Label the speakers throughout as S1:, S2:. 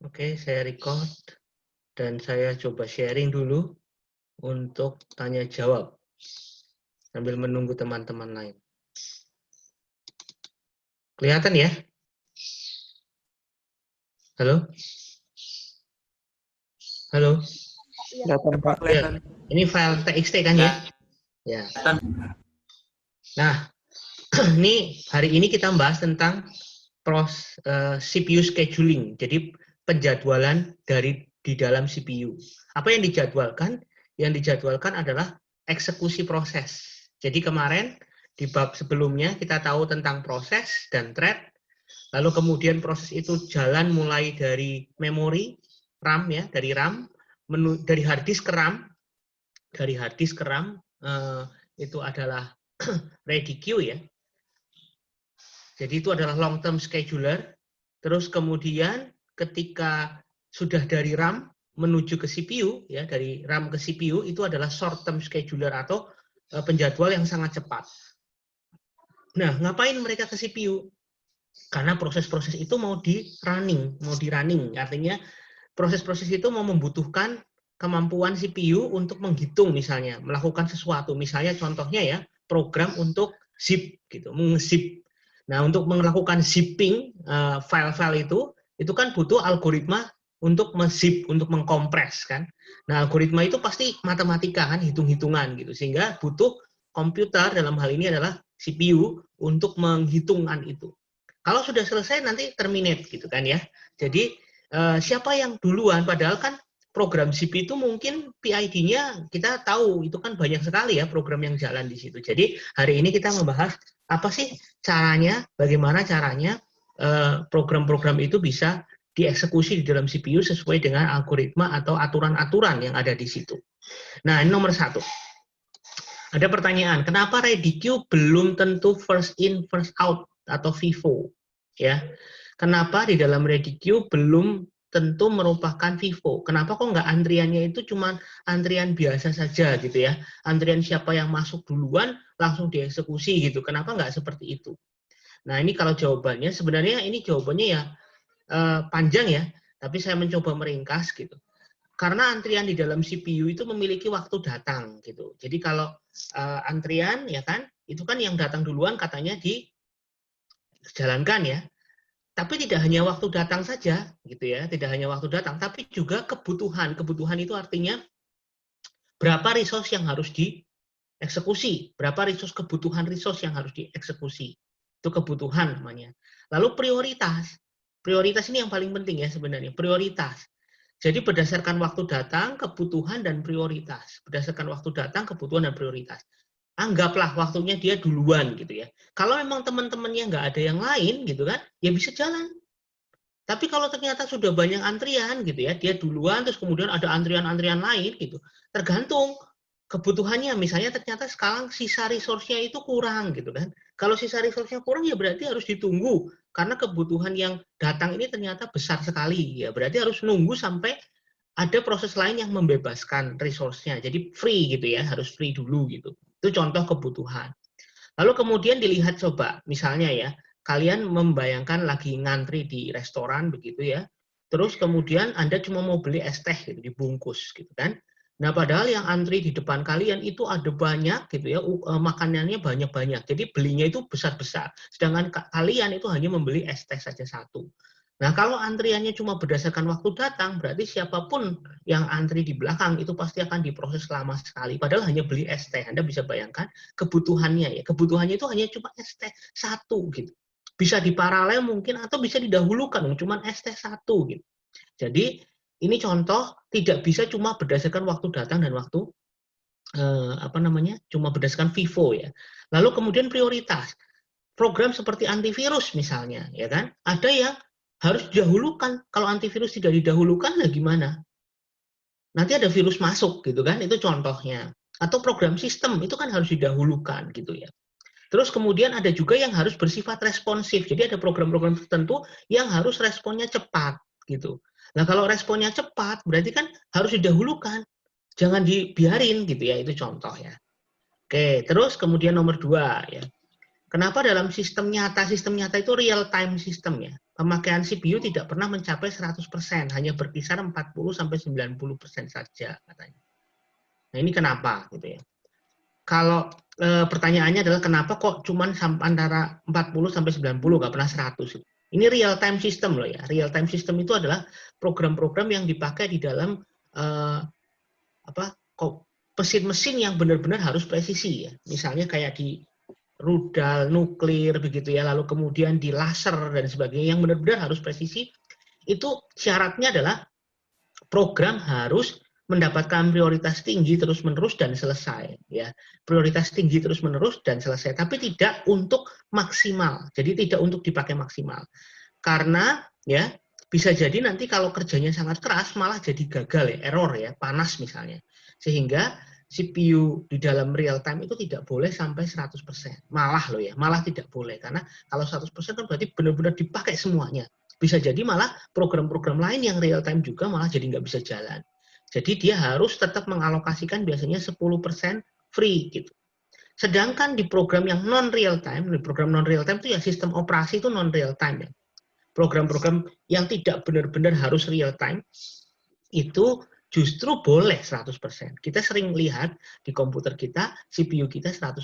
S1: Oke, saya record dan saya coba sharing dulu untuk tanya jawab sambil menunggu teman-teman lain. Kelihatan ya? Halo? Halo?
S2: Kelihatan, Pak.
S1: Ya, ini file TXT kan ya? Ya. Nah, ini hari ini kita bahas tentang CPU scheduling. Jadi penjadwalan di dalam CPU. Apa yang dijadwalkan? Yang dijadwalkan adalah eksekusi proses. Jadi kemarin di bab sebelumnya kita tahu tentang proses dan thread. Lalu kemudian proses itu jalan mulai dari memori RAM ya, dari RAM, dari hard disk ke RAM, dari hard disk ke RAM itu adalah ready queue ya. Jadi itu adalah long term scheduler. Terus kemudian ketika sudah dari RAM menuju ke CPU ya, dari RAM ke CPU itu adalah short term scheduler atau penjadwal yang sangat cepat. Nah, ngapain mereka ke CPU? Karena proses-proses itu mau di running, artinya proses-proses itu mau membutuhkan kemampuan CPU untuk menghitung misalnya, melakukan sesuatu, misalnya contohnya ya, program untuk zip gitu, mengzip. Nah, untuk melakukan zipping file-file itu kan butuh algoritma untuk menzip, untuk mengkompres kan. Nah, algoritma itu pasti matematika kan, hitung-hitungan gitu, sehingga butuh komputer dalam hal ini adalah CPU untuk menghitungkan itu. Kalau sudah selesai nanti terminate gitu kan ya. Jadi siapa yang duluan, padahal kan program zip itu mungkin PID-nya kita tahu itu kan banyak sekali ya program yang jalan di situ. Jadi hari ini kita membahas apa sih caranya, bagaimana caranya program-program itu bisa dieksekusi di dalam CPU sesuai dengan algoritma atau aturan-aturan yang ada di situ. Nah, ini nomor satu. Ada pertanyaan, kenapa ready queue belum tentu first in, first out atau FIFO? Ya, kenapa di dalam ready queue belum tentu merupakan FIFO? Kenapa kok nggak antriannya itu cuma antrian biasa saja gitu ya? Antrian siapa yang masuk duluan langsung dieksekusi gitu. Kenapa nggak seperti itu? Nah, ini kalau jawabannya, sebenarnya ini jawabannya ya panjang ya, tapi saya mencoba meringkas gitu. Karena antrian di dalam CPU itu memiliki waktu datang gitu. Jadi kalau antrian ya kan, itu kan yang datang duluan katanya dijalankan ya. Tapi tidak hanya waktu datang saja gitu ya, tidak hanya waktu datang, tapi juga kebutuhan. Kebutuhan itu artinya berapa resource yang harus dieksekusi, berapa kebutuhan resource yang harus dieksekusi. Itu kebutuhan namanya. Lalu prioritas. Prioritas ini yang paling penting ya sebenarnya, prioritas. Jadi berdasarkan waktu datang, kebutuhan, dan prioritas. Berdasarkan waktu datang, kebutuhan, dan prioritas. Anggaplah waktunya dia duluan gitu ya. Kalau memang teman-temannya nggak ada yang lain gitu kan, ya bisa jalan. Tapi kalau ternyata sudah banyak antrian gitu ya, dia duluan terus kemudian ada antrian-antrian lain gitu. Tergantung kebutuhannya. Misalnya ternyata sekarang sisa resource-nya itu kurang gitu kan. Kalau sisa resource-nya kurang ya berarti harus ditunggu karena kebutuhan yang datang ini ternyata besar sekali ya. Berarti harus nunggu sampai ada proses lain yang membebaskan resource-nya. Jadi free gitu ya, harus free dulu gitu. Itu contoh kebutuhan. Lalu kemudian dilihat coba, misalnya ya, kalian membayangkan lagi ngantri di restoran begitu ya, terus kemudian Anda cuma mau beli es teh gitu, dibungkus gitu kan. Nah, padahal yang antri di depan kalian itu ada banyak gitu ya, makanannya banyak-banyak. Jadi belinya itu besar-besar. Sedangkan kalian itu hanya membeli es teh saja satu. Nah, kalau antriannya cuma berdasarkan waktu datang, berarti siapapun yang antri di belakang itu pasti akan diproses lama sekali. Padahal hanya beli es teh. Anda bisa bayangkan kebutuhannya ya. Kebutuhannya itu hanya cuma es teh satu gitu. Bisa diparalel mungkin atau bisa didahulukan, cuma es teh satu gitu. Jadi ini contoh tidak bisa cuma berdasarkan waktu datang dan waktu cuma berdasarkan FIFO ya. Lalu kemudian prioritas. Program seperti antivirus misalnya, ya kan? Ada yang harus didahulukan. Kalau antivirus tidak didahulukan, ya gimana? Nanti ada virus masuk, gitu kan? Itu contohnya. Atau program sistem, itu kan harus didahulukan, gitu ya. Terus kemudian ada juga yang harus bersifat responsif. Jadi ada program-program tertentu yang harus responnya cepat, gitu. Nah, kalau responnya cepat, berarti kan harus didahulukan. Jangan dibiarin, gitu ya. Itu contoh ya. Oke, terus kemudian nomor 2, ya. Kenapa dalam sistem nyata itu real time system ya. Pemakaian CPU tidak pernah mencapai 100%, hanya berkisar 40-90% saja katanya. Nah, ini kenapa gitu ya. Kalau pertanyaannya adalah kenapa kok cuman antara 40-90, nggak pernah 100. Ini real time system loh ya. Real time system itu adalah program-program yang dipakai di dalam mesin-mesin yang benar-benar harus presisi ya. Misalnya kayak di rudal nuklir begitu ya, lalu kemudian di laser dan sebagainya yang benar-benar harus presisi. Itu syaratnya adalah program harus mendapatkan prioritas tinggi terus-menerus dan selesai ya. Prioritas tinggi terus-menerus dan selesai, tapi tidak untuk maksimal. Jadi tidak untuk dipakai maksimal. Karena ya bisa jadi nanti kalau kerjanya sangat keras malah jadi gagal ya, error ya, panas misalnya. Sehingga CPU di dalam real time itu tidak boleh sampai 100%. Malah loh ya, malah tidak boleh. Karena kalau 100% kan berarti benar-benar dipakai semuanya. Bisa jadi malah program-program lain yang real time juga malah jadi nggak bisa jalan. Jadi dia harus tetap mengalokasikan biasanya 10% free gitu. Sedangkan di program yang non real time, di program non real time itu ya sistem operasi itu non real time ya. Program-program yang tidak benar-benar harus real time itu justru boleh 100%. Kita sering lihat di komputer kita, CPU kita 100%.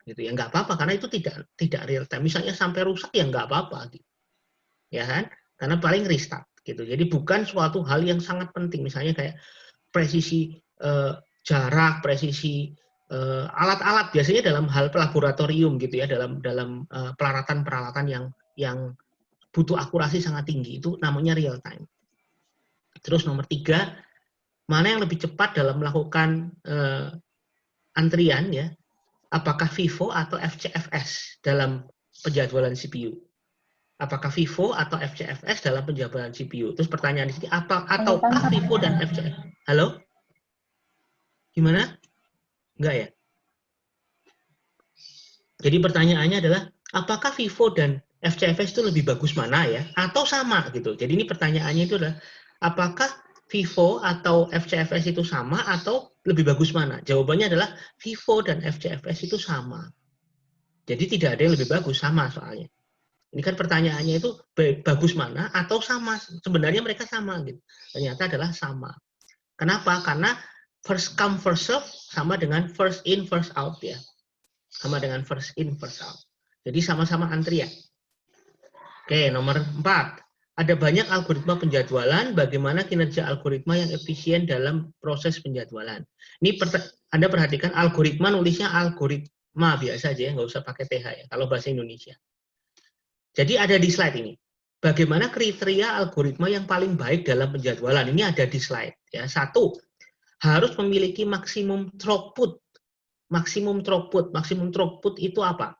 S1: Gitu ya, nggak apa-apa karena itu tidak real time. Misalnya sampai rusak ya nggak apa-apa gitu. Ya kan? Karena paling restart gitu. Jadi bukan suatu hal yang sangat penting, misalnya kayak presisi jarak, presisi alat-alat biasanya dalam hal laboratorium gitu ya, dalam peralatan-peralatan yang butuh akurasi sangat tinggi, itu namanya real time. Terus nomor 3, mana yang lebih cepat dalam melakukan antrian ya, apakah FIFO atau FCFS dalam penjadwalan CPU? Apakah FIFO atau FCFS dalam penjadwalan CPU? Terus pertanyaan di sini, ataukah FIFO dan FCFS? Halo? Gimana? Enggak ya? Jadi pertanyaannya adalah, apakah FIFO dan FCFS itu lebih bagus mana ya? Atau sama gitu. Jadi ini pertanyaannya itu adalah, apakah FIFO atau FCFS itu sama atau lebih bagus mana? Jawabannya adalah FIFO dan FCFS itu sama. Jadi tidak ada yang lebih bagus, sama soalnya. Ini kan pertanyaannya itu bagus mana atau sama. Sebenarnya mereka sama gitu. Ternyata adalah sama. Kenapa? Karena first come first serve sama dengan first in first out ya. Sama dengan first in first out. Jadi sama-sama antrian. Oke, nomor 4. Ada banyak algoritma penjadwalan, bagaimana kinerja algoritma yang efisien dalam proses penjadwalan. Ini Anda perhatikan algoritma, nulisnya algoritma biasa aja ya, nggak usah pakai TH ya, kalau bahasa Indonesia. Jadi ada di slide ini. Bagaimana kriteria algoritma yang paling baik dalam penjadwalan? Ini ada di slide. Ya. 1, harus memiliki maksimum throughput. Maksimum throughput itu apa?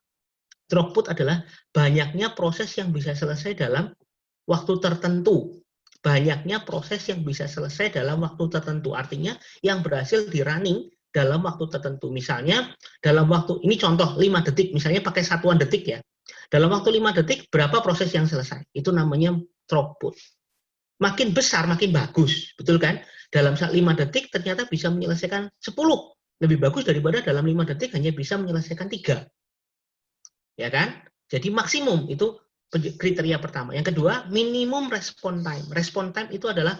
S1: Throughput adalah banyaknya proses yang bisa selesai dalam waktu tertentu. Banyaknya proses yang bisa selesai dalam waktu tertentu. Artinya yang berhasil di running dalam waktu tertentu. Misalnya dalam waktu, ini contoh 5 detik, misalnya pakai satuan detik ya. Dalam waktu 5 detik, berapa proses yang selesai? Itu namanya throughput. Makin besar, makin bagus. Betul kan? Dalam 5 detik, ternyata bisa menyelesaikan 10. Lebih bagus daripada dalam 5 detik hanya bisa menyelesaikan 3. Ya kan? Jadi maksimum, itu kriteria pertama. Yang kedua, minimum respon time. Respon time itu adalah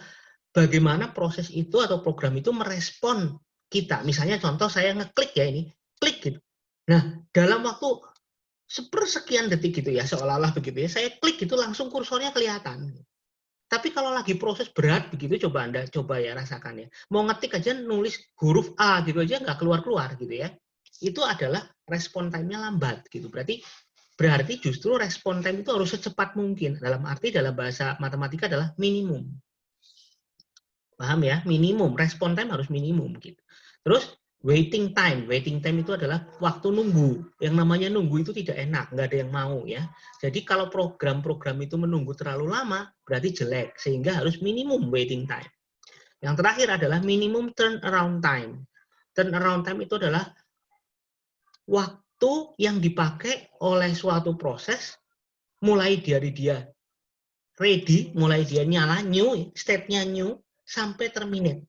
S1: bagaimana proses itu atau program itu merespon kita. Misalnya contoh saya ngeklik ya ini, klik gitu. Nah, dalam waktu sepersekian detik gitu ya, seolah-olah begitu ya, saya klik itu langsung kursornya kelihatan. Tapi kalau lagi proses berat begitu, coba Anda ya rasakan ya. Mau ngetik aja nulis huruf A gitu aja nggak keluar-keluar gitu ya. Itu adalah respon time-nya lambat gitu. Berarti justru respon time itu harus secepat mungkin. Dalam arti dalam bahasa matematika adalah minimum. Paham ya? Minimum, respon time harus minimum gitu. Terus waiting time itu adalah waktu nunggu. Yang namanya nunggu itu tidak enak, nggak ada yang mau ya. Jadi kalau program-program itu menunggu terlalu lama, berarti jelek. Sehingga harus minimum waiting time. Yang terakhir adalah minimum turnaround time. Turnaround time itu adalah waktu yang dipakai oleh suatu proses, mulai dari dia ready, mulai dia nyala, new, state-nya new, sampai terminate.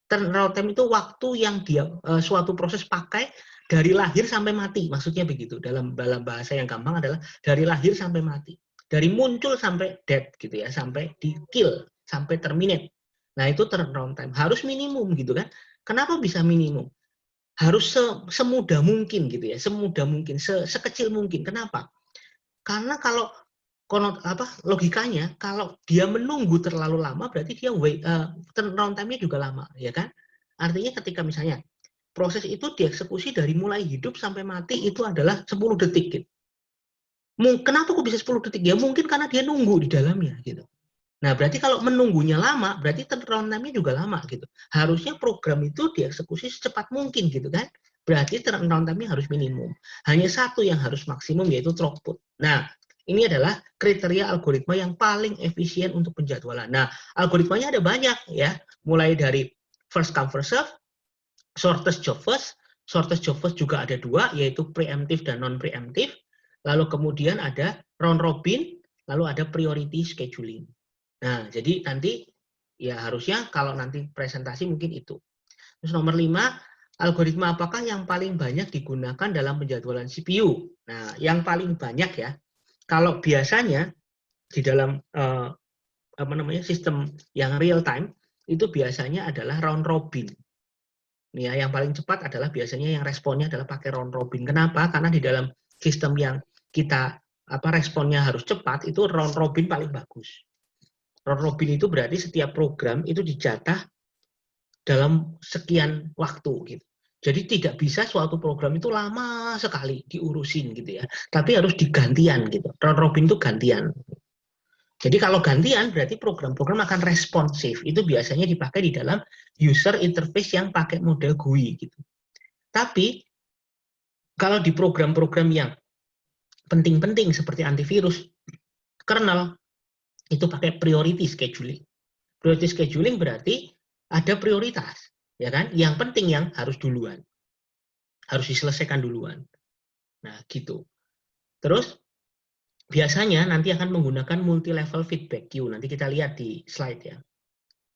S1: Turnaround time itu waktu yang dia suatu proses pakai dari lahir sampai mati, maksudnya begitu. Dalam bahasa yang gampang adalah dari lahir sampai mati. Dari muncul sampai dead gitu ya, sampai di kill, sampai terminate. Nah, itu turnaround time. Harus minimum gitu kan. Kenapa bisa minimum? Harus semudah mungkin gitu ya, semudah mungkin, sekecil mungkin. Kenapa? Karena kalau logikanya, kalau dia menunggu terlalu lama, berarti dia turnaround time-nya juga lama, ya kan? Artinya ketika misalnya proses itu dieksekusi dari mulai hidup sampai mati itu adalah 10 detik. Gitu. Kenapa kok bisa 10 detik? Ya mungkin karena dia nunggu di dalamnya. Gitu. Nah, berarti kalau menunggunya lama, berarti turnaround time-nya juga lama. Gitu. Harusnya program itu dieksekusi secepat mungkin. Gitu kan? Berarti turnaround time-nya harus minimum. Hanya satu yang harus maksimum, yaitu throughput. Nah, ini adalah kriteria algoritma yang paling efisien untuk penjadwalan. Nah, algoritmanya ada banyak ya, mulai dari first come first serve, shortest job first juga ada dua, yaitu preemptive dan non-preemptive. Lalu kemudian ada round robin, lalu ada priority scheduling. Nah, jadi nanti ya harusnya kalau nanti presentasi mungkin itu. Terus nomor 5, algoritma apakah yang paling banyak digunakan dalam penjadwalan CPU? Nah, yang paling banyak ya, kalau biasanya di dalam sistem yang real time itu biasanya adalah round robin. Ya, yang paling cepat adalah biasanya yang responnya adalah pakai round robin. Kenapa? Karena di dalam sistem yang kita responnya harus cepat, itu round robin paling bagus. Round robin itu berarti setiap program itu dijatah dalam sekian waktu gitu. Jadi tidak bisa suatu program itu lama sekali diurusin gitu ya. Tapi harus digantian gitu. Round robin itu gantian. Jadi kalau gantian berarti program-program akan responsif. Itu biasanya dipakai di dalam user interface yang pakai model GUI gitu. Tapi kalau di program-program yang penting-penting seperti antivirus, kernel itu pakai priority scheduling. Priority scheduling berarti ada prioritas, ya kan? Yang penting yang harus duluan. Harus diselesaikan duluan. Nah, gitu. Terus biasanya nanti akan menggunakan multi-level feedback queue. Nanti kita lihat di slide ya.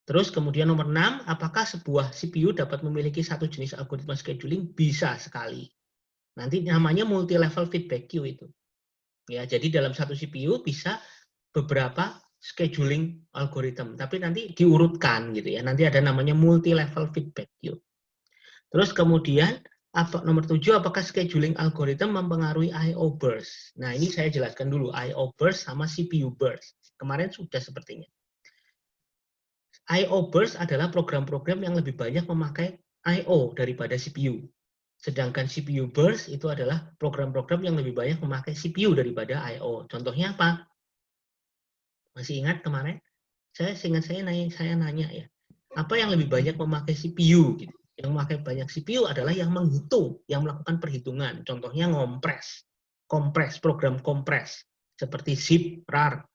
S1: Terus kemudian nomor 6, apakah sebuah CPU dapat memiliki satu jenis algoritma scheduling? Bisa sekali. Nanti namanya multi-level feedback queue itu. Ya, jadi dalam satu CPU bisa beberapa scheduling algoritma, tapi nanti diurutkan gitu ya. Nanti ada namanya multi-level feedback queue. Terus kemudian nomor 7, apakah scheduling algoritma mempengaruhi I/O burst? Nah, ini saya jelaskan dulu I/O burst sama CPU burst. Kemarin sudah sepertinya. I/O burst adalah program-program yang lebih banyak memakai I/O daripada CPU. Sedangkan CPU burst itu adalah program-program yang lebih banyak memakai CPU daripada I/O. Contohnya apa? Masih ingat kemarin? Saya nanya ya. Apa yang lebih banyak memakai CPU? Gitu. Yang memakai banyak CPU adalah yang menghitung, yang melakukan perhitungan. Contohnya kompres, program kompres. Seperti zip, rar,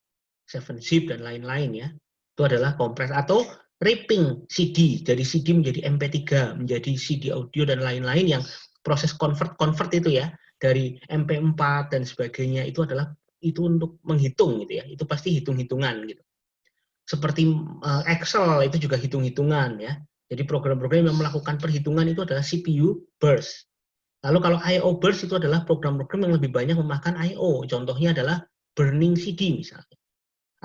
S1: 7zip, dan lain-lain ya. Itu adalah kompres. Atau ripping CD, dari CD menjadi MP3, menjadi CD audio, dan lain-lain yang proses convert itu ya. Dari MP4 dan sebagainya, itu adalah itu untuk menghitung gitu ya. Itu pasti hitung-hitungan gitu. Seperti Excel itu juga hitung-hitungan ya. Jadi program-program yang melakukan perhitungan itu adalah CPU burst. Lalu kalau I/O burst itu adalah program-program yang lebih banyak memakan I/O. Contohnya adalah burning CD misalnya.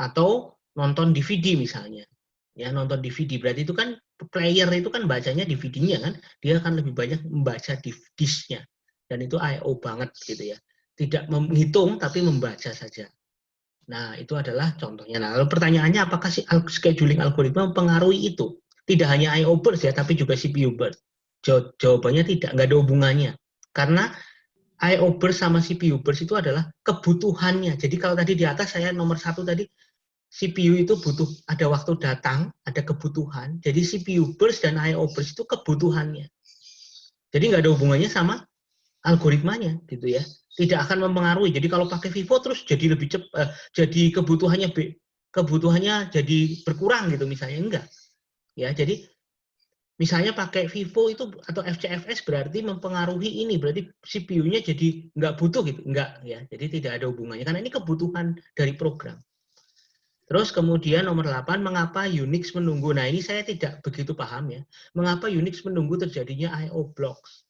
S1: Atau nonton DVD misalnya. Ya, nonton DVD berarti itu kan player itu kan bacanya DVD-nya kan. Dia akan lebih banyak membaca disknya. Dan itu I/O banget gitu ya. Tidak menghitung tapi membaca saja. Nah, itu adalah contohnya. Nah, lalu pertanyaannya apakah si scheduling algoritma mempengaruhi itu? Tidak hanya I/O burst ya, tapi juga CPU burst. Jawabannya tidak, nggak ada hubungannya. Karena I/O burst sama CPU burst itu adalah kebutuhannya. Jadi kalau tadi di atas saya nomor 1 tadi, CPU itu butuh, ada waktu datang, ada kebutuhan. Jadi CPU burst dan I/O burst itu kebutuhannya. Jadi nggak ada hubungannya sama algoritmanya, gitu ya. Tidak akan mempengaruhi. Jadi kalau pakai Vivo terus jadi lebih cepat, jadi kebutuhannya jadi berkurang gitu misalnya, enggak. Ya, jadi misalnya pakai Vivo itu atau FCFS berarti mempengaruhi ini, berarti CPU-nya jadi nggak butuh gitu, enggak ya. Jadi tidak ada hubungannya karena ini kebutuhan dari program. Terus kemudian nomor 8, mengapa Unix menunggu? Nah, ini saya tidak begitu paham ya. Mengapa Unix menunggu terjadinya I/O blocks?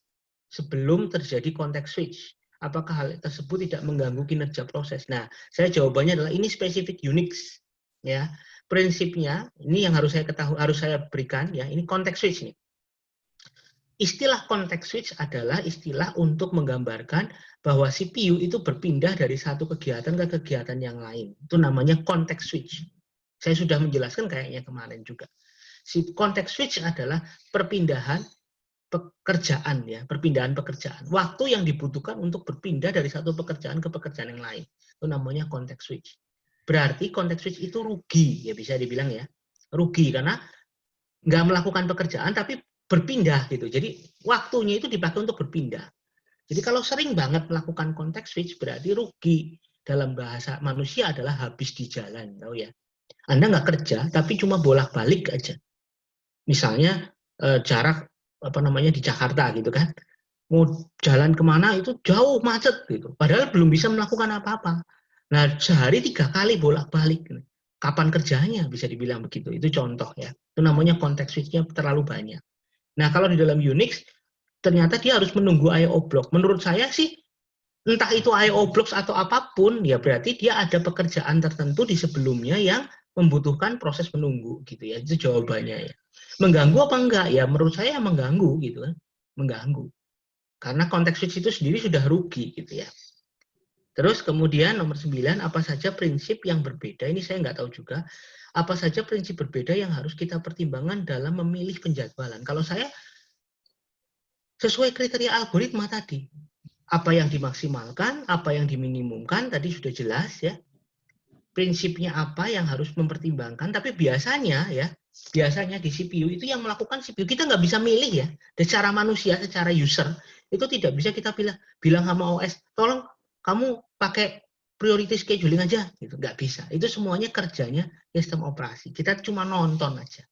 S1: sebelum terjadi context switch. Apakah hal tersebut tidak mengganggu kinerja proses? Nah, saya jawabannya adalah ini spesifik Unix, ya. Prinsipnya ini yang harus saya ketahui, harus saya berikan, ya. Ini context switch nih. Istilah context switch adalah istilah untuk menggambarkan bahwa CPU itu berpindah dari satu kegiatan ke kegiatan yang lain. Itu namanya context switch. Saya sudah menjelaskan kayaknya kemarin juga. Si context switch adalah perpindahan pekerjaan, ya, perpindahan pekerjaan. Waktu yang dibutuhkan untuk berpindah dari satu pekerjaan ke pekerjaan yang lain. Itu namanya context switch. Berarti context switch itu rugi, ya bisa dibilang ya. Rugi karena nggak melakukan pekerjaan tapi berpindah gitu. Jadi waktunya itu dipakai untuk berpindah. Jadi kalau sering banget melakukan context switch berarti rugi. Dalam bahasa manusia adalah habis di jalan, tahu ya. Anda nggak kerja tapi cuma bolak-balik aja. Misalnya jarak di Jakarta gitu kan, mau jalan kemana itu jauh macet gitu, padahal belum bisa melakukan apa-apa. Nah, sehari 3 kali bolak-balik, kapan kerjanya, bisa dibilang begitu. Itu contoh ya, itu namanya context switch-nya terlalu banyak. Nah, kalau di dalam Unix ternyata dia harus menunggu I/O block. Menurut saya sih entah itu I/O blocks atau apapun, ya berarti dia ada pekerjaan tertentu di sebelumnya yang membutuhkan proses menunggu gitu ya. Itu jawabannya ya. Mengganggu apa enggak? Ya menurut saya mengganggu gitu kan. Mengganggu. Karena konteks switch itu sendiri sudah rugi gitu ya. Terus kemudian nomor 9, apa saja prinsip yang berbeda? Ini saya nggak tahu juga. Apa saja prinsip berbeda yang harus kita pertimbangkan dalam memilih penjadwalan? Kalau saya sesuai kriteria algoritma tadi. Apa yang dimaksimalkan, apa yang diminimumkan, tadi sudah jelas ya. Prinsipnya apa yang harus mempertimbangkan, tapi biasanya di CPU itu yang melakukan CPU, kita nggak bisa milih ya, secara manusia, secara user, itu tidak bisa kita bilang sama OS, tolong kamu pakai priority scheduling aja, gitu. Nggak bisa. Itu semuanya kerjanya sistem operasi. Kita cuma nonton aja.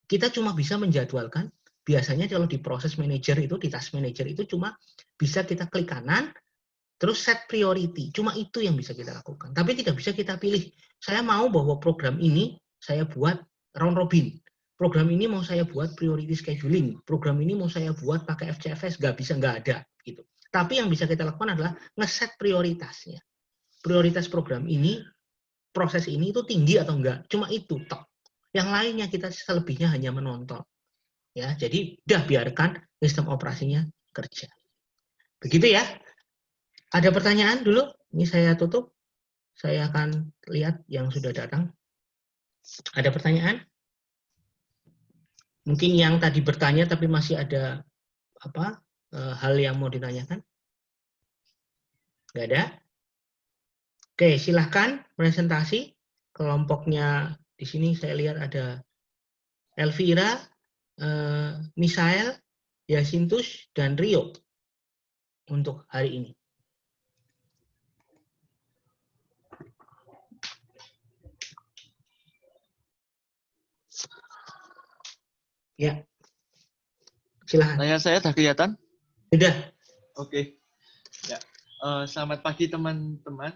S1: Kita cuma bisa menjadwalkan, biasanya kalau di proses manager itu, di task manager itu cuma bisa kita klik kanan, terus set priority. Cuma itu yang bisa kita lakukan. Tapi tidak bisa kita pilih. Saya mau bahwa program ini saya buat round robin. Program ini mau saya buat priority scheduling. Program ini mau saya buat pakai FCFS. Nggak bisa, nggak ada. Gitu. Tapi yang bisa kita lakukan adalah ngeset prioritasnya. Prioritas program ini, proses ini itu tinggi atau enggak. Cuma itu, tok. Yang lainnya kita selebihnya hanya menonton. Ya, jadi udah biarkan sistem operasinya kerja. Begitu ya. Ada pertanyaan dulu? Ini saya tutup. Saya akan lihat yang sudah datang. Ada pertanyaan? Mungkin yang tadi bertanya tapi masih ada hal yang mau ditanyakan? Nggak ada? Oke, silahkan presentasi. Kelompoknya di sini saya lihat ada Elvira, Misael, Yasintus, dan Rio untuk hari ini. Ya, silahkan.
S2: Layar saya sudah kelihatan?
S1: Sudah.
S2: Oke. Ya. Selamat pagi teman-teman.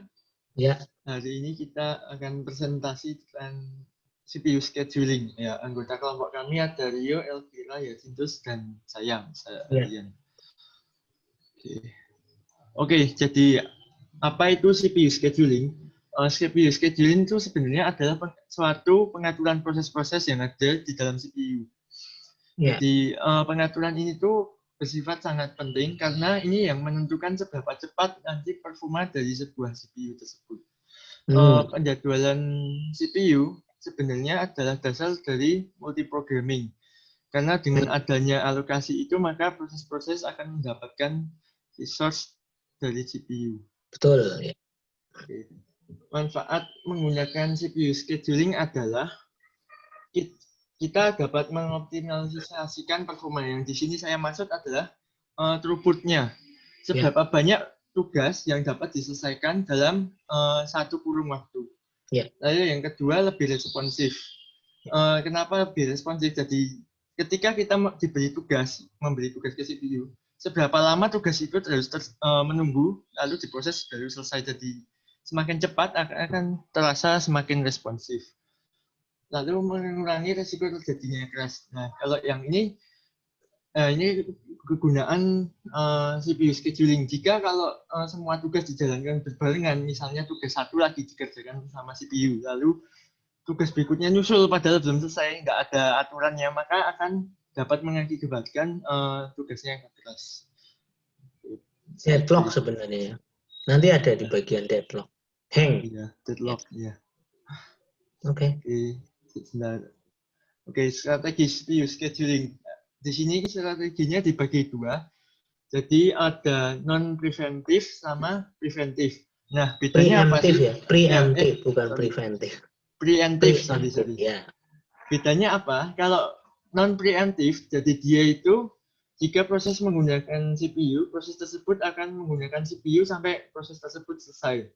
S1: Ya.
S2: Hari ini kita akan presentasi tentang CPU scheduling. Ya, anggota kelompok kami ada Rio, Elvira, Yasintus, dan saya Rian. Oke, jadi apa itu CPU scheduling? CPU scheduling itu sebenarnya adalah suatu pengaturan proses-proses yang ada di dalam CPU.
S1: Ya.
S2: Jadi pengaturan ini tuh bersifat sangat penting karena ini yang menentukan seberapa cepat nanti performa dari sebuah CPU tersebut. Penjadwalan CPU sebenarnya adalah dasar dari multiprogramming. Karena dengan adanya alokasi itu maka proses-proses akan mendapatkan resource dari CPU.
S1: Betul. Ya.
S2: Oke. Manfaat menggunakan CPU scheduling adalah kita dapat mengoptimalisasikan performa. Yang di sini saya maksud adalah throughput-nya. Seberapa banyak tugas yang dapat diselesaikan dalam satu kurun waktu. Lalu yang kedua lebih responsif. Kenapa lebih responsif? Jadi ketika kita memberi tugas ke CPU, seberapa lama tugas itu harus menunggu lalu diproses baru selesai. Jadi semakin cepat akan terasa semakin responsif. Lalu mengurangi risiko terjadinya crash. Nah, kalau yang ini Ini kegunaan CPU scheduling. Jika kalau semua tugas dijalankan berbarengan, misalnya tugas satu lagi dikerjakan sama CPU, lalu tugas berikutnya nyusul padahal belum selesai, nggak ada aturannya, maka akan dapat mengakibatkan tugasnya yang keras.
S1: Deadlock sebenarnya ya. Nanti ada di bagian deadlock. Hang.
S2: Iya, deadlock. Iya.
S1: Oke.
S2: Oke, strategi CPU scheduling. Di sini strateginya dibagi dua. Jadi ada non-preventif sama preventif. Nah, bedanya apa
S1: Preemptif
S2: sih?
S1: ya,
S2: Ya,
S1: preemptif bukan
S2: sorry.
S1: preventif.
S2: Preemptif, sorry.
S1: Preemptif ya.
S2: Bedanya apa? Kalau non-preemptif, jadi dia itu jika proses menggunakan CPU, proses tersebut akan menggunakan CPU sampai proses tersebut selesai.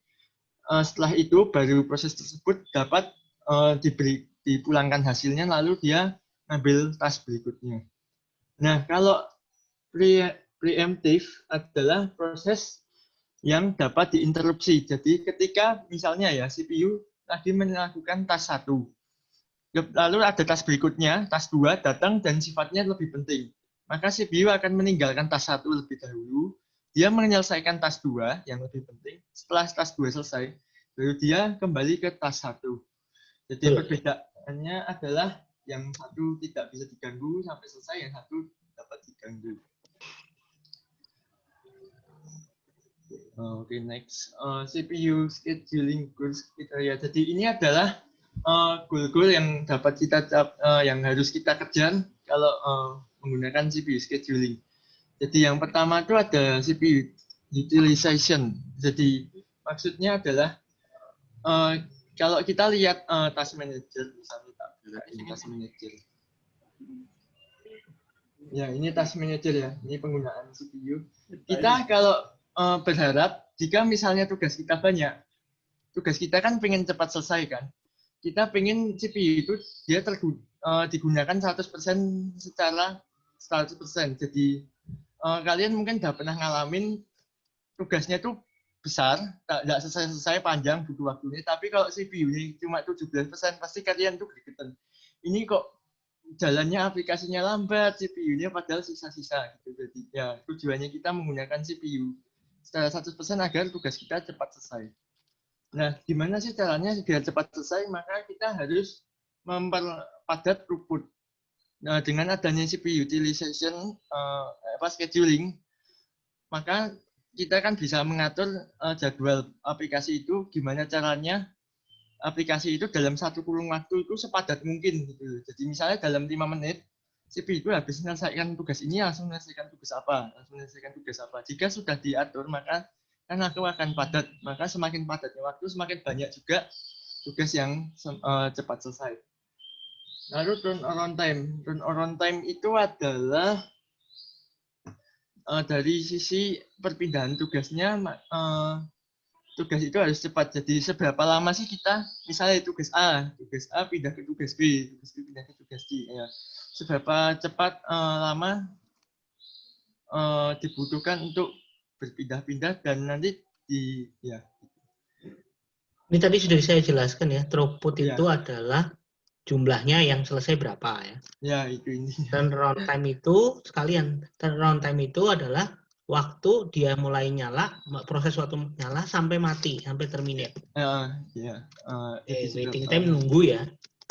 S2: Setelah itu, baru proses tersebut dapat dipulangkan hasilnya, lalu dia ambil task berikutnya. Nah, kalau preemptif adalah proses yang dapat diinterupsi. Jadi ketika misalnya ya CPU lagi melakukan task 1, lalu ada task berikutnya, task 2 datang dan sifatnya lebih penting. Maka CPU akan meninggalkan task 1 lebih dahulu, dia menyelesaikan task 2 yang lebih penting. Setelah task 2 selesai, baru dia kembali ke task 1. Jadi perbedaannya adalah yang satu tidak bisa diganggu sampai selesai, yang satu dapat diganggu. Oke, next. CPU scheduling goals kriteria. Jadi ini adalah goal-goal yang dapat kita yang harus kita kejar kalau menggunakan CPU scheduling. Jadi yang pertama itu ada CPU utilization. Jadi maksudnya adalah kalau kita lihat task manager, misalnya ini task manager. Ya, ini task manager ya. Ini penggunaan CPU. Kita kalau berharap jika misalnya tugas kita banyak, tugas kita kan pengen cepat selesai kan. Kita pengen CPU itu dia digunakan 100% secara 100%. Jadi kalian mungkin udah pernah ngalamin tugasnya tuh besar, tidak selesai-selesai panjang butuh waktunya, tapi kalau CPU-nya cuma 17%, pasti kalian tuh gregetan. Ini kok jalannya aplikasinya lambat, CPU-nya padahal sisa-sisa gitu. Jadi ya tujuannya kita menggunakan CPU secara 100% agar tugas kita cepat selesai. Nah, gimana sih caranya biar cepat selesai? Maka kita harus memperpadat throughput. Nah, dengan adanya CPU utilization scheduling, maka kita kan bisa mengatur jadwal aplikasi itu gimana caranya aplikasi itu dalam satu kurun waktu itu sepadat mungkin gitu. Jadi misalnya dalam 5 menit CPU itu habis menyelesaikan tugas ini langsung menyelesaikan tugas apa. Jika sudah diatur maka kan aku akan padat. Maka semakin padatnya waktu semakin banyak juga tugas yang cepat selesai. Lalu turnaround time. Turnaround time itu adalah dari sisi perpindahan tugasnya tugas itu harus cepat. Jadi seberapa lama sih kita misalnya tugas A pindah ke tugas B pindah ke tugas C. Ya. Seberapa cepat lama dibutuhkan untuk berpindah-pindah dan nanti ya.
S1: Ini tadi sudah saya jelaskan ya, throughput
S2: Ya.
S1: itu adalah jumlahnya yang selesai berapa ya.
S2: Ya, itu ini.
S1: Turnaround time itu sekalian, turnaround time itu adalah waktu dia mulai nyala, proses waktu nyala sampai mati, sampai terminate. Waiting time nunggu ya.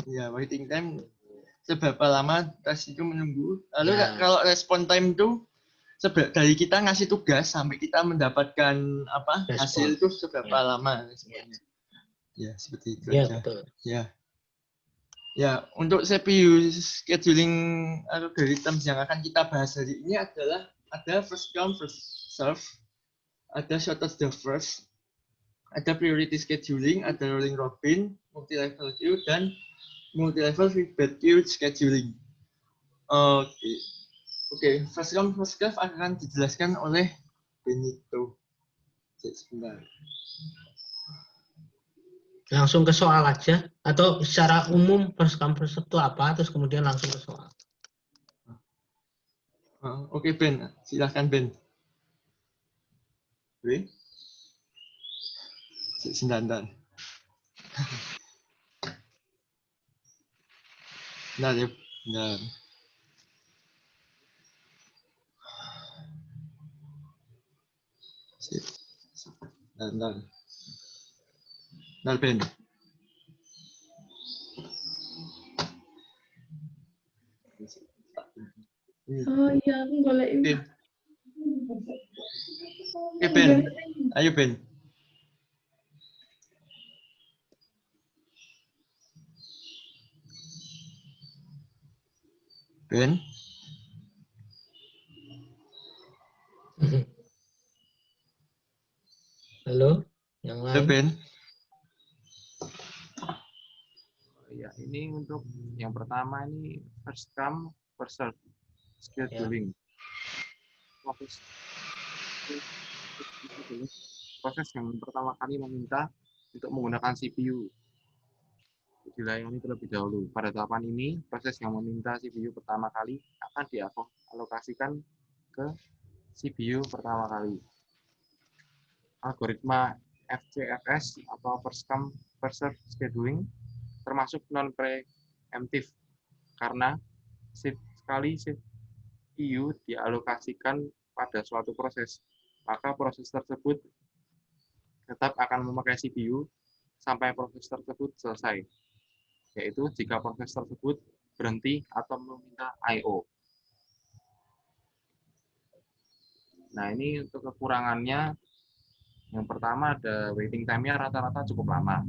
S2: Ya, waiting time seberapa lama tes itu menunggu. Lalu kalau respon time itu dari kita ngasih tugas sampai kita mendapatkan hasil itu seberapa lama responnya. Ya, seperti itu aja.
S1: Betul.
S2: Ya, untuk CPU scheduling algorithms yang akan kita bahas hari ini adalah ada first come first serve, ada shortest the first, ada priority scheduling, ada rolling robin, multi-level queue, dan multi-level feedback queue scheduling. Oke, first come first serve akan dijelaskan oleh Benito. Sebentar.
S1: Langsung ke soal aja, atau secara umum first come first serve itu apa, terus kemudian langsung ke soal.
S2: Oke, Ben, silahkan Ben. Ben? Sebentar. Benar ya, benar. Bentar. Bentar, Ben.
S3: Oh iya, aku boleh ini.
S2: Ben. Ayo, Ben. Ben.
S1: Halo, yang
S2: Halo,
S1: lain?
S2: Ben.
S4: Ya, ini untuk yang pertama ini first come first serve scheduling. Proses yang pertama kali meminta untuk menggunakan CPU dilayani terlebih dahulu. Pada tahapan ini, proses yang meminta CPU pertama kali akan dialokasikan ke CPU pertama kali. Algoritma FCFS atau first come first serve scheduling termasuk non-preemptif karena sekali CPU dialokasikan pada suatu proses, maka proses tersebut tetap akan memakai CPU sampai proses tersebut selesai, yaitu jika proses tersebut berhenti atau meminta I/O. Nah, ini untuk kekurangannya, yang pertama ada waiting time-nya rata-rata cukup lama.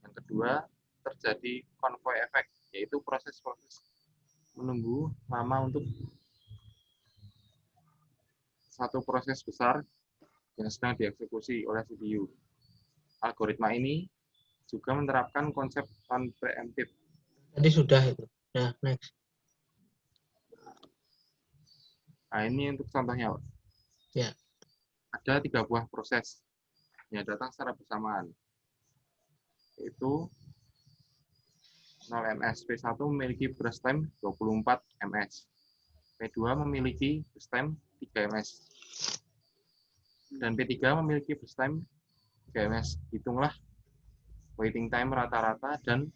S4: Yang kedua, terjadi convoy effect, yaitu proses-proses menunggu lama untuk satu proses besar yang sedang dieksekusi oleh CPU. Algoritma ini juga menerapkan konsep non-preemptive.
S1: Tadi sudah itu. Nah, next.
S4: Nah, ini untuk contohnya, Pak.
S1: Ya.
S4: Ada 3 buah proses yang datang secara bersamaan, yaitu 0 ms. P1 memiliki burst time 24 ms. P2 memiliki burst time 3 ms. Dan P3 memiliki burst time 3 ms. Hitunglah waiting time rata-rata dan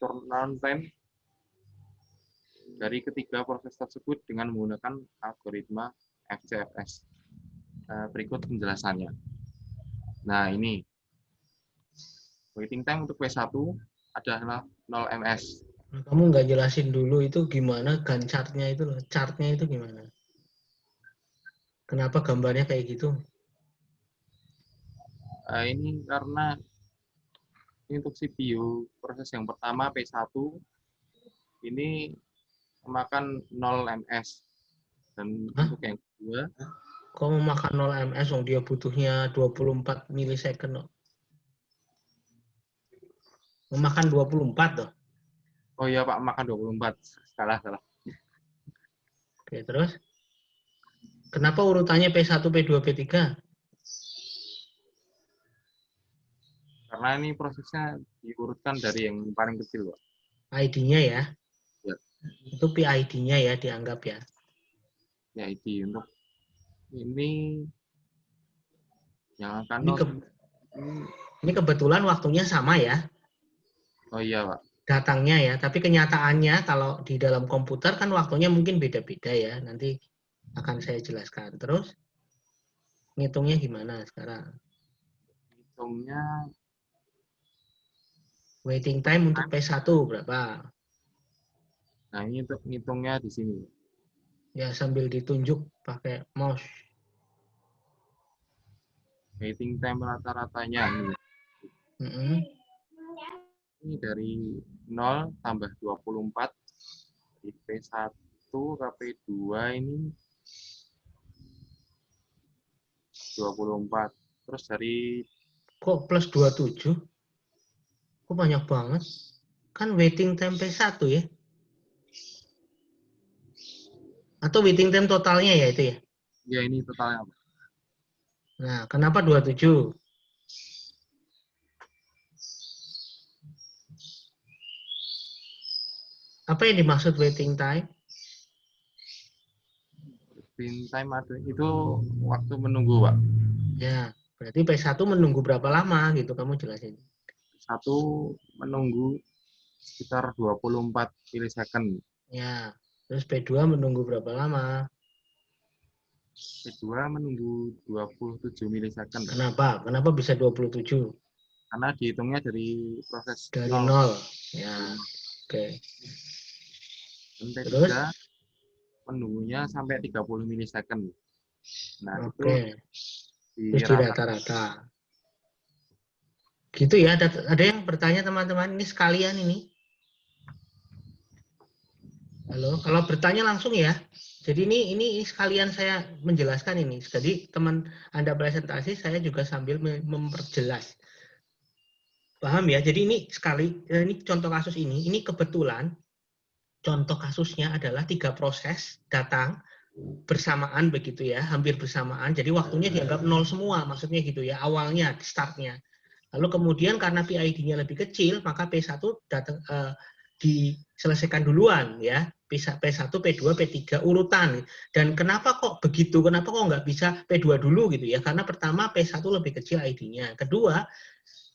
S4: turnaround time dari ketiga proses tersebut dengan menggunakan algoritma FCFS. Berikut penjelasannya. Nah, ini waiting time untuk P1 adalah 0 ms.
S1: Nah, kamu nggak jelasin dulu itu gimana Gantt chart-nya itu loh. Chart-nya itu gimana? Kenapa gambarnya kayak gitu?
S4: Ini karena ini untuk CPU proses yang pertama P1 ini memakan 0 ms. Dan untuk yang kedua,
S1: kok memakan 0 ms, dia butuhnya 24 milisecond. Memakan 24 loh.
S4: oh iya Pak, makan 24. Salah.
S1: Oke, terus? Kenapa urutannya P1, P2, P3?
S4: Karena ini prosesnya diurutkan dari yang paling kecil, Pak.
S1: ID-nya ya?
S4: Ya.
S1: Itu PID-nya ya, dianggap ya?
S4: PID untuk ini yang akan
S1: ini kebetulan waktunya sama ya?
S4: Oh iya, Pak.
S1: Datangnya ya, tapi kenyataannya kalau di dalam komputer kan waktunya mungkin beda-beda ya. Nanti akan saya jelaskan. Terus ngitungnya gimana sekarang?
S4: Hitungnya
S1: Waiting time untuk P1 berapa?
S4: Nah, ini untuk ngitungnya di sini.
S1: Ya, sambil ditunjuk pakai mouse.
S4: Waiting time rata-ratanya ini. Ini dari 0 tambah 24 di P1 ke P2 ini 24. Terus dari
S1: kok plus 27? Kok banyak banget? Kan waiting time P1 ya? Atau waiting time totalnya ya itu ya?
S4: Ya, ini totalnya.
S1: Nah, kenapa 27? Apa yang dimaksud waiting time?
S4: Waiting time itu waktu menunggu, Pak.
S1: Ya, berarti P1 menunggu berapa lama gitu, kamu jelasin.
S4: P1 menunggu sekitar 24 milisecond.
S1: Ya, terus P2 menunggu berapa lama?
S4: P2 menunggu 27 milisecond.
S1: Kenapa? Kenapa bisa 27?
S4: Karena dihitungnya dari proses
S1: Dari
S4: 0.
S1: 0. Ya. Oke.
S4: Dan P3
S1: Terus?
S4: menunggunya sampai 30 milisecond. Nah, itu
S1: Oke.
S4: di
S1: Terus di rata-rata. Gitu ya, ada yang bertanya teman-teman, ini sekalian ini. Halo, kalau bertanya langsung ya. Jadi ini sekalian saya menjelaskan ini. Jadi teman Anda presentasi, saya juga sambil memperjelas. Paham ya? Jadi ini ini contoh kasus ini kebetulan contoh kasusnya adalah 3 proses datang bersamaan begitu ya, hampir bersamaan. Jadi waktunya dianggap 0 semua, maksudnya gitu ya, awalnya, startnya. Lalu kemudian karena PID-nya lebih kecil, maka P1 datang diselesaikan duluan ya. P1, P2, P3 urutan. Dan kenapa kok begitu? Kenapa kok nggak bisa P2 dulu gitu ya? Karena pertama P1 lebih kecil ID-nya. Kedua,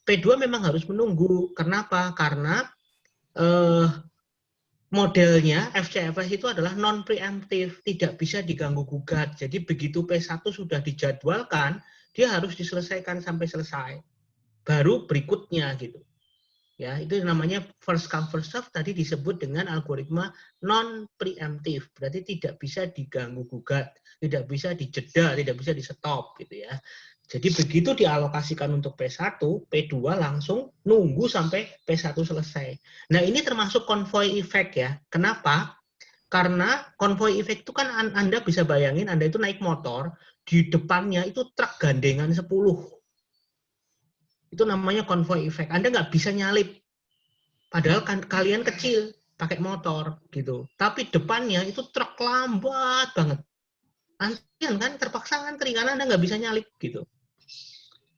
S1: P2 memang harus menunggu. Kenapa? Karena modelnya FCFS itu adalah non preemptive, tidak bisa diganggu gugat. Jadi begitu P1 sudah dijadwalkan, dia harus diselesaikan sampai selesai. Baru berikutnya gitu. Ya, itu namanya first come first serve, tadi disebut dengan algoritma non preemptive. Berarti tidak bisa diganggu gugat, tidak bisa dijeda, tidak bisa di stop gitu ya. Jadi begitu dialokasikan untuk P1, P2 langsung nunggu sampai P1 selesai. Nah, ini termasuk convoy effect ya. Kenapa? Karena convoy effect itu kan Anda bisa bayangin, Anda itu naik motor, di depannya itu truk gandengan 10. Itu namanya convoy effect. Anda nggak bisa nyalip. Padahal kan kalian kecil, pakai motor gitu. Tapi depannya itu truk lambat banget. Antrian kan, terpaksa ngantri karena Anda nggak bisa nyalip gitu.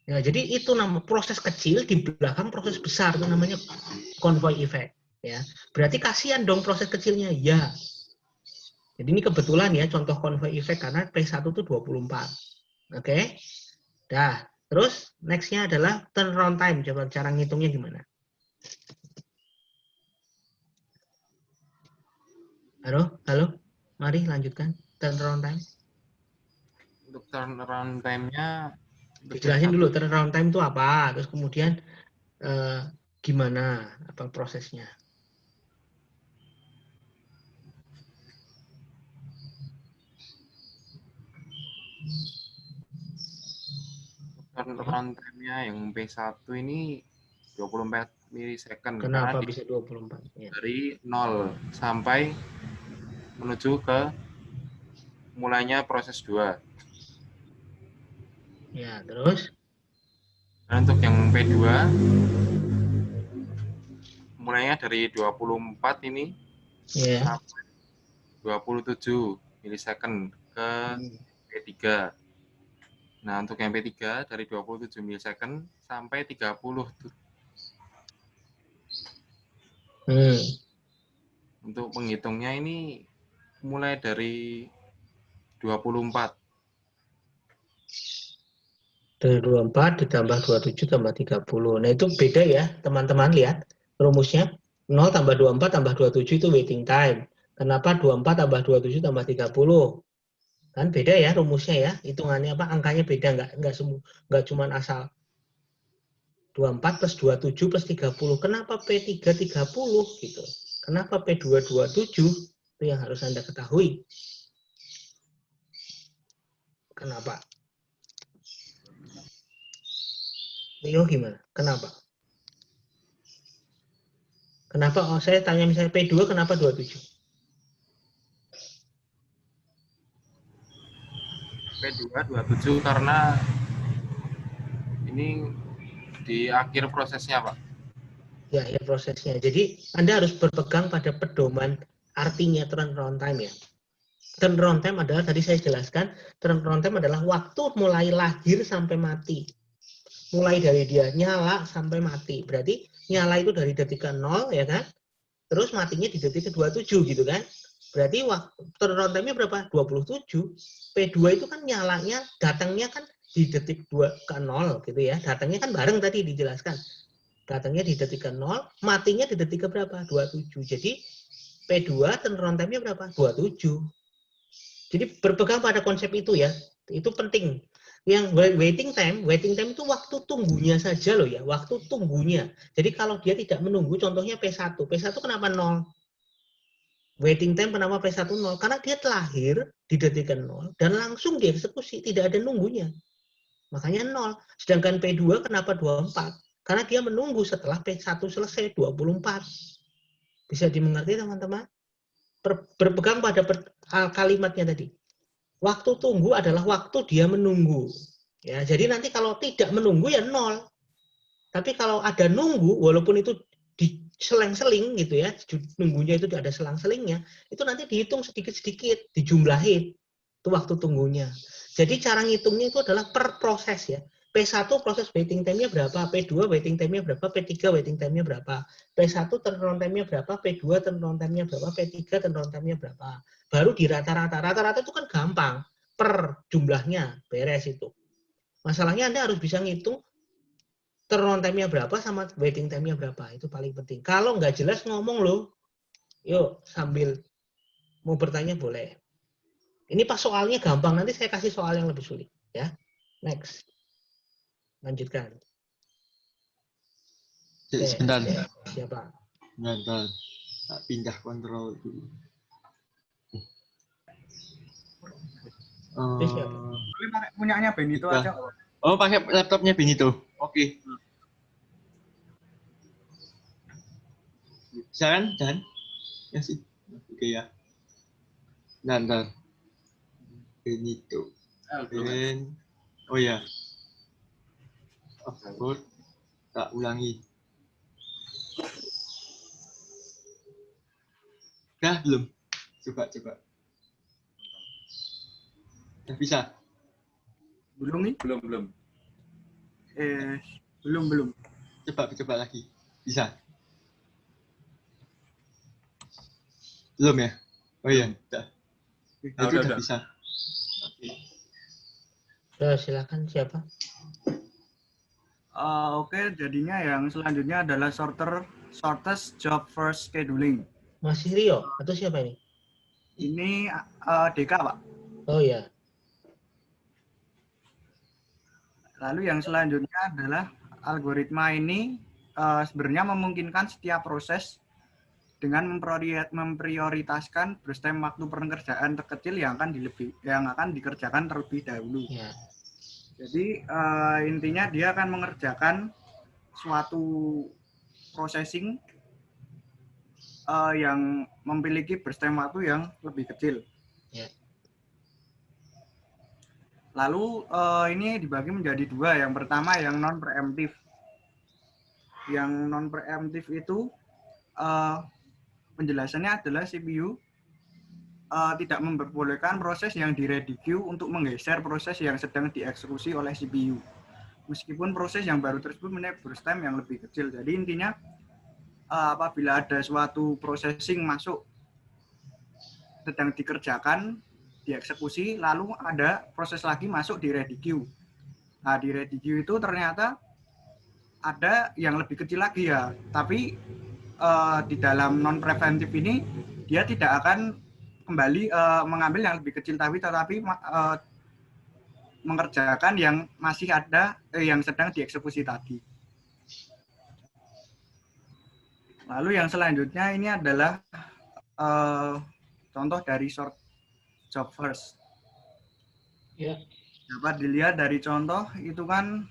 S1: Ya, jadi itu nama proses kecil di belakang proses besar, itu namanya convoy effect. Ya, berarti kasihan dong proses kecilnya. Ya. Jadi ini kebetulan ya contoh convoy effect karena P1 itu 24. Oke. Dah. Terus next-nya adalah turnaround time. Coba cara ngitungnya gimana? Halo. Mari lanjutkan turnaround time.
S4: Untuk turnaround time-nya
S1: Dijelasin dulu turnaround time itu apa, terus kemudian gimana apa prosesnya.
S4: turnaround time-nya yang P1 ini 24 milisecond.
S1: Kenapa
S4: Karena
S1: bisa 24? Ya.
S4: dari 0 sampai menuju ke mulainya proses 2.
S1: Ya, terus?
S4: Dan untuk yang P2 mulainya dari 24 ini sampai 27 milisecond ke P3. Nah, untuk yang P3 dari 27 milisecond sampai 30. Untuk penghitungnya ini mulai dari 24.
S1: Dari 24 ditambah 27 tambah 30. Nah, itu beda ya, teman-teman lihat rumusnya. 0 tambah 24 tambah 27 itu waiting time. Kenapa 24 tambah 27 tambah 30? Kan beda ya rumusnya ya, hitungannya apa, angkanya beda, nggak cuma asal 24 plus 27 plus 30. Kenapa P3 30 gitu? Kenapa P2 27? Itu yang harus Anda ketahui. Kenapa? Rio gimana? Kenapa? Kenapa? Oh, saya tanya misalnya P2 kenapa 27?
S4: P2 27 karena ini di akhir prosesnya, Pak.
S1: Di akhir prosesnya. Jadi Anda harus berpegang pada pedoman artinya turnaround time ya. Turnaround time adalah, tadi saya jelaskan, turnaround time adalah waktu mulai lahir sampai mati. Mulai dari dia nyala sampai mati. Berarti nyala itu dari detik ke 0 ya kan? Terus matinya di detik ke 27 gitu kan? Berarti turnaround time-nya berapa? 27. P2 itu kan nyalanya, datangnya kan di detik 2 ke 0 gitu ya. Datangnya kan bareng tadi dijelaskan. Datangnya di detik ke 0, matinya di detik ke berapa? 27. Jadi P2 turnaround time-nya berapa? 27. Jadi berpegang pada konsep itu ya, itu penting. Yang waiting time itu waktu tunggunya saja loh ya, waktu tunggunya. Jadi kalau dia tidak menunggu, contohnya P1 kenapa 0? Waiting time kenapa P1 0? Karena dia terlahir di detik 0 dan langsung dieksekusi, tidak ada nunggunya. Makanya 0. Sedangkan P2 kenapa 24? Karena dia menunggu setelah P1 selesai 24. Bisa dimengerti teman-teman? Berpegang pada kalimatnya tadi. Waktu tunggu adalah waktu dia menunggu. Ya, jadi nanti kalau tidak menunggu ya 0. Tapi kalau ada nunggu, walaupun itu diseling-seling gitu ya, nunggunya itu ada selang-selingnya, itu nanti dihitung sedikit-sedikit, dijumlahin. Itu waktu tunggunya. Jadi cara ngitungnya itu adalah per proses ya. P1 proses waiting time-nya berapa, P2 waiting time-nya berapa, P3 waiting time-nya berapa, P1 turnaround time-nya berapa, P2 turnaround time-nya berapa, P3 turnaround time-nya berapa. Baru di rata-rata. Rata-rata itu kan gampang, per jumlahnya, beres itu. Masalahnya Anda harus bisa ngitung turnaround time-nya berapa sama waiting time-nya berapa. Itu paling penting. Kalau nggak jelas ngomong loh, yuk sambil mau bertanya boleh. Ini pas soalnya gampang, nanti saya kasih soal yang lebih sulit. Ya, next. Lanjutkan.
S2: Sebentar.
S1: Siapa?
S2: Sebentar. Tak pindah kontrol dulu.
S5: Boleh pakai punyanya Benito aja.
S2: Oh, pakai laptopnya Benito. Oke. Jangan. Ya sih. Oke ya. Bentar. Benito. Oh ya. Upload. Tak ulangi. Dah belum? Coba. Dah bisa?
S5: Belum nih?
S4: Belum.
S5: Belum.
S2: Coba lagi. Bisa? Belum ya? Oh iya, udah. Itu udah bisa.
S1: Silakan siapa?
S5: Oke, jadinya yang selanjutnya adalah shortest job first scheduling.
S1: Mas Rio atau siapa ini?
S5: Ini Deka, Pak.
S1: Oh ya.
S5: Lalu yang selanjutnya adalah algoritma ini sebenarnya memungkinkan setiap proses dengan memprioritaskan burst time waktu pekerjaan terkecil yang akan dikerjakan terlebih dahulu.
S1: Ya.
S5: Jadi intinya dia akan mengerjakan suatu processing yang memiliki burst time waktu yang lebih kecil.
S1: Ya.
S5: Lalu ini dibagi menjadi dua. Yang pertama yang non preemptif. Yang non preemptif itu penjelasannya adalah CPU tidak memperbolehkan proses yang di-ready queue untuk menggeser proses yang sedang dieksekusi oleh CPU. Meskipun proses yang baru tersebut memiliki burst time yang lebih kecil. Jadi intinya apabila ada suatu processing masuk sedang dikerjakan, dieksekusi, lalu ada proses lagi masuk di ready queue. Nah, di ready queue itu ternyata ada yang lebih kecil lagi ya. Tapi di dalam non-preventif ini, dia tidak akan kembali mengambil yang lebih kecil, tetapi mengerjakan yang masih ada, yang sedang dieksekusi tadi. Lalu yang selanjutnya ini adalah contoh dari short job first.
S1: Ya.
S5: Dapat dilihat dari contoh itu kan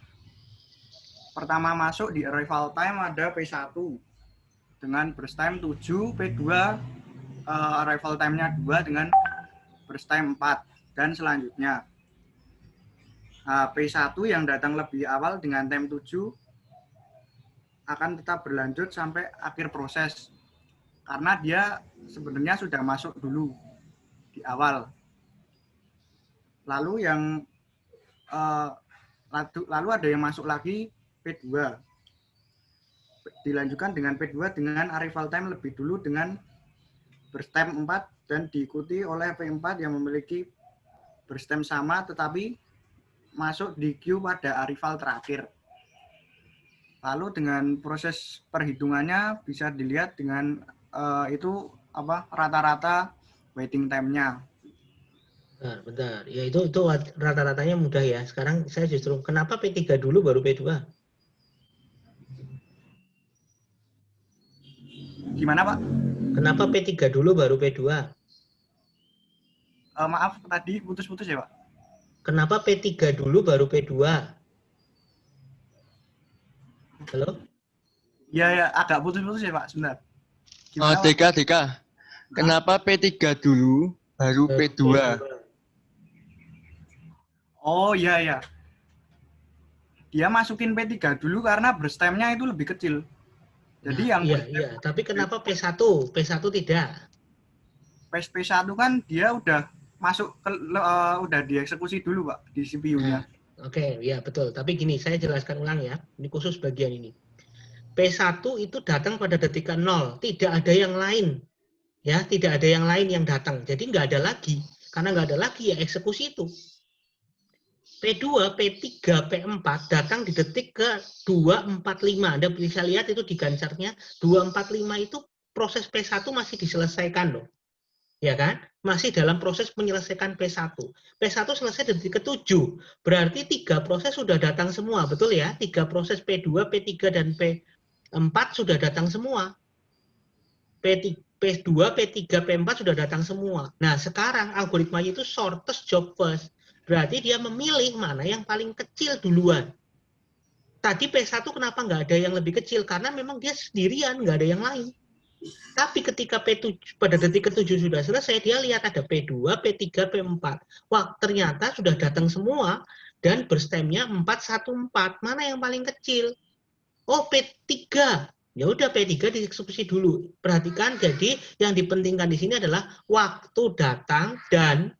S5: pertama masuk di arrival time ada P1 dengan burst time 7, P2 arrival time-nya 2 dengan burst time 4 dan selanjutnya. Nah, P1 yang datang lebih awal dengan time 7 akan tetap berlanjut sampai akhir proses karena dia sebenarnya sudah masuk dulu di awal. Lalu yang lalu ada yang masuk lagi P2. Dilanjutkan dengan P2 dengan arrival time lebih dulu dengan burst time 4 dan diikuti oleh P4 yang memiliki burst time sama tetapi masuk di queue pada arrival terakhir. Lalu dengan proses perhitungannya bisa dilihat dengan itu rata-rata waiting time-nya.
S1: Bentar. Ya itu rata-ratanya mudah ya. Sekarang saya justru kenapa P3 dulu baru P2?
S5: Gimana Pak?
S1: Kenapa P3 dulu baru P2?
S5: Maaf tadi putus-putus ya Pak.
S1: Kenapa P3 dulu baru P2? Halo?
S5: Ya agak putus-putus ya Pak, sebentar. Gimana Pak?
S2: DK. Kenapa P3 dulu baru P2?
S5: Oh iya. Dia masukin P3 dulu karena berstemnya itu lebih kecil. Jadi yang
S1: iya. Tapi kenapa P1? P1 tidak?
S5: P1 kan dia udah masuk ke udah dieksekusi dulu Pak di CPU-nya.
S1: Oke, ya betul. Tapi gini, saya jelaskan ulang ya. Ini khusus bagian ini. P1 itu datang pada detikkan 0. Tidak ada yang lain. Ya, tidak ada yang lain yang datang. Jadi nggak ada lagi. Karena nggak ada lagi ya eksekusi itu. P2, P3, P4 datang di detik ke 245. Anda bisa lihat itu di gancarnya. 245 itu proses P1 masih diselesaikan loh. Ya kan? Masih dalam proses menyelesaikan P1. P1 selesai di detik ke-7. Berarti 3 proses sudah datang semua. Betul ya? 3 proses P2, P3, dan P4 sudah datang semua. P2, P3, P4 sudah datang semua. Nah, sekarang algoritmanya itu shortest job first. Berarti dia memilih mana yang paling kecil duluan. Tadi P1 kenapa nggak ada yang lebih kecil? Karena memang dia sendirian, nggak ada yang lain. Tapi ketika P7 pada detik ke-7 sudah selesai, dia lihat ada P2, P3, P4. Wah, ternyata sudah datang semua dan berstemnya 414. Mana yang paling kecil? Oh, P3. Ya udah P3 dieksekusi dulu. Perhatikan, jadi yang dipentingkan di sini adalah waktu datang dan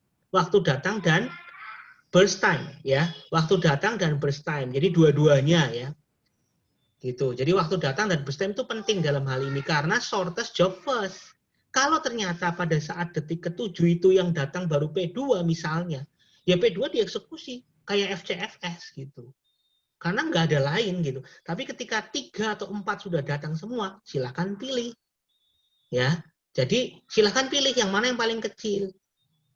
S1: burst time ya. Waktu datang dan burst time. Jadi dua-duanya ya. Gitu. Jadi waktu datang dan burst time itu penting dalam hal ini karena shortest job first. Kalau ternyata pada saat detik ke-7 itu yang datang baru P2 misalnya, ya P2 dieksekusi kayak FCFS gitu. Karena nggak ada lain gitu. Tapi ketika 3 atau 4 sudah datang semua, silakan pilih. Ya. Jadi silakan pilih yang mana yang paling kecil.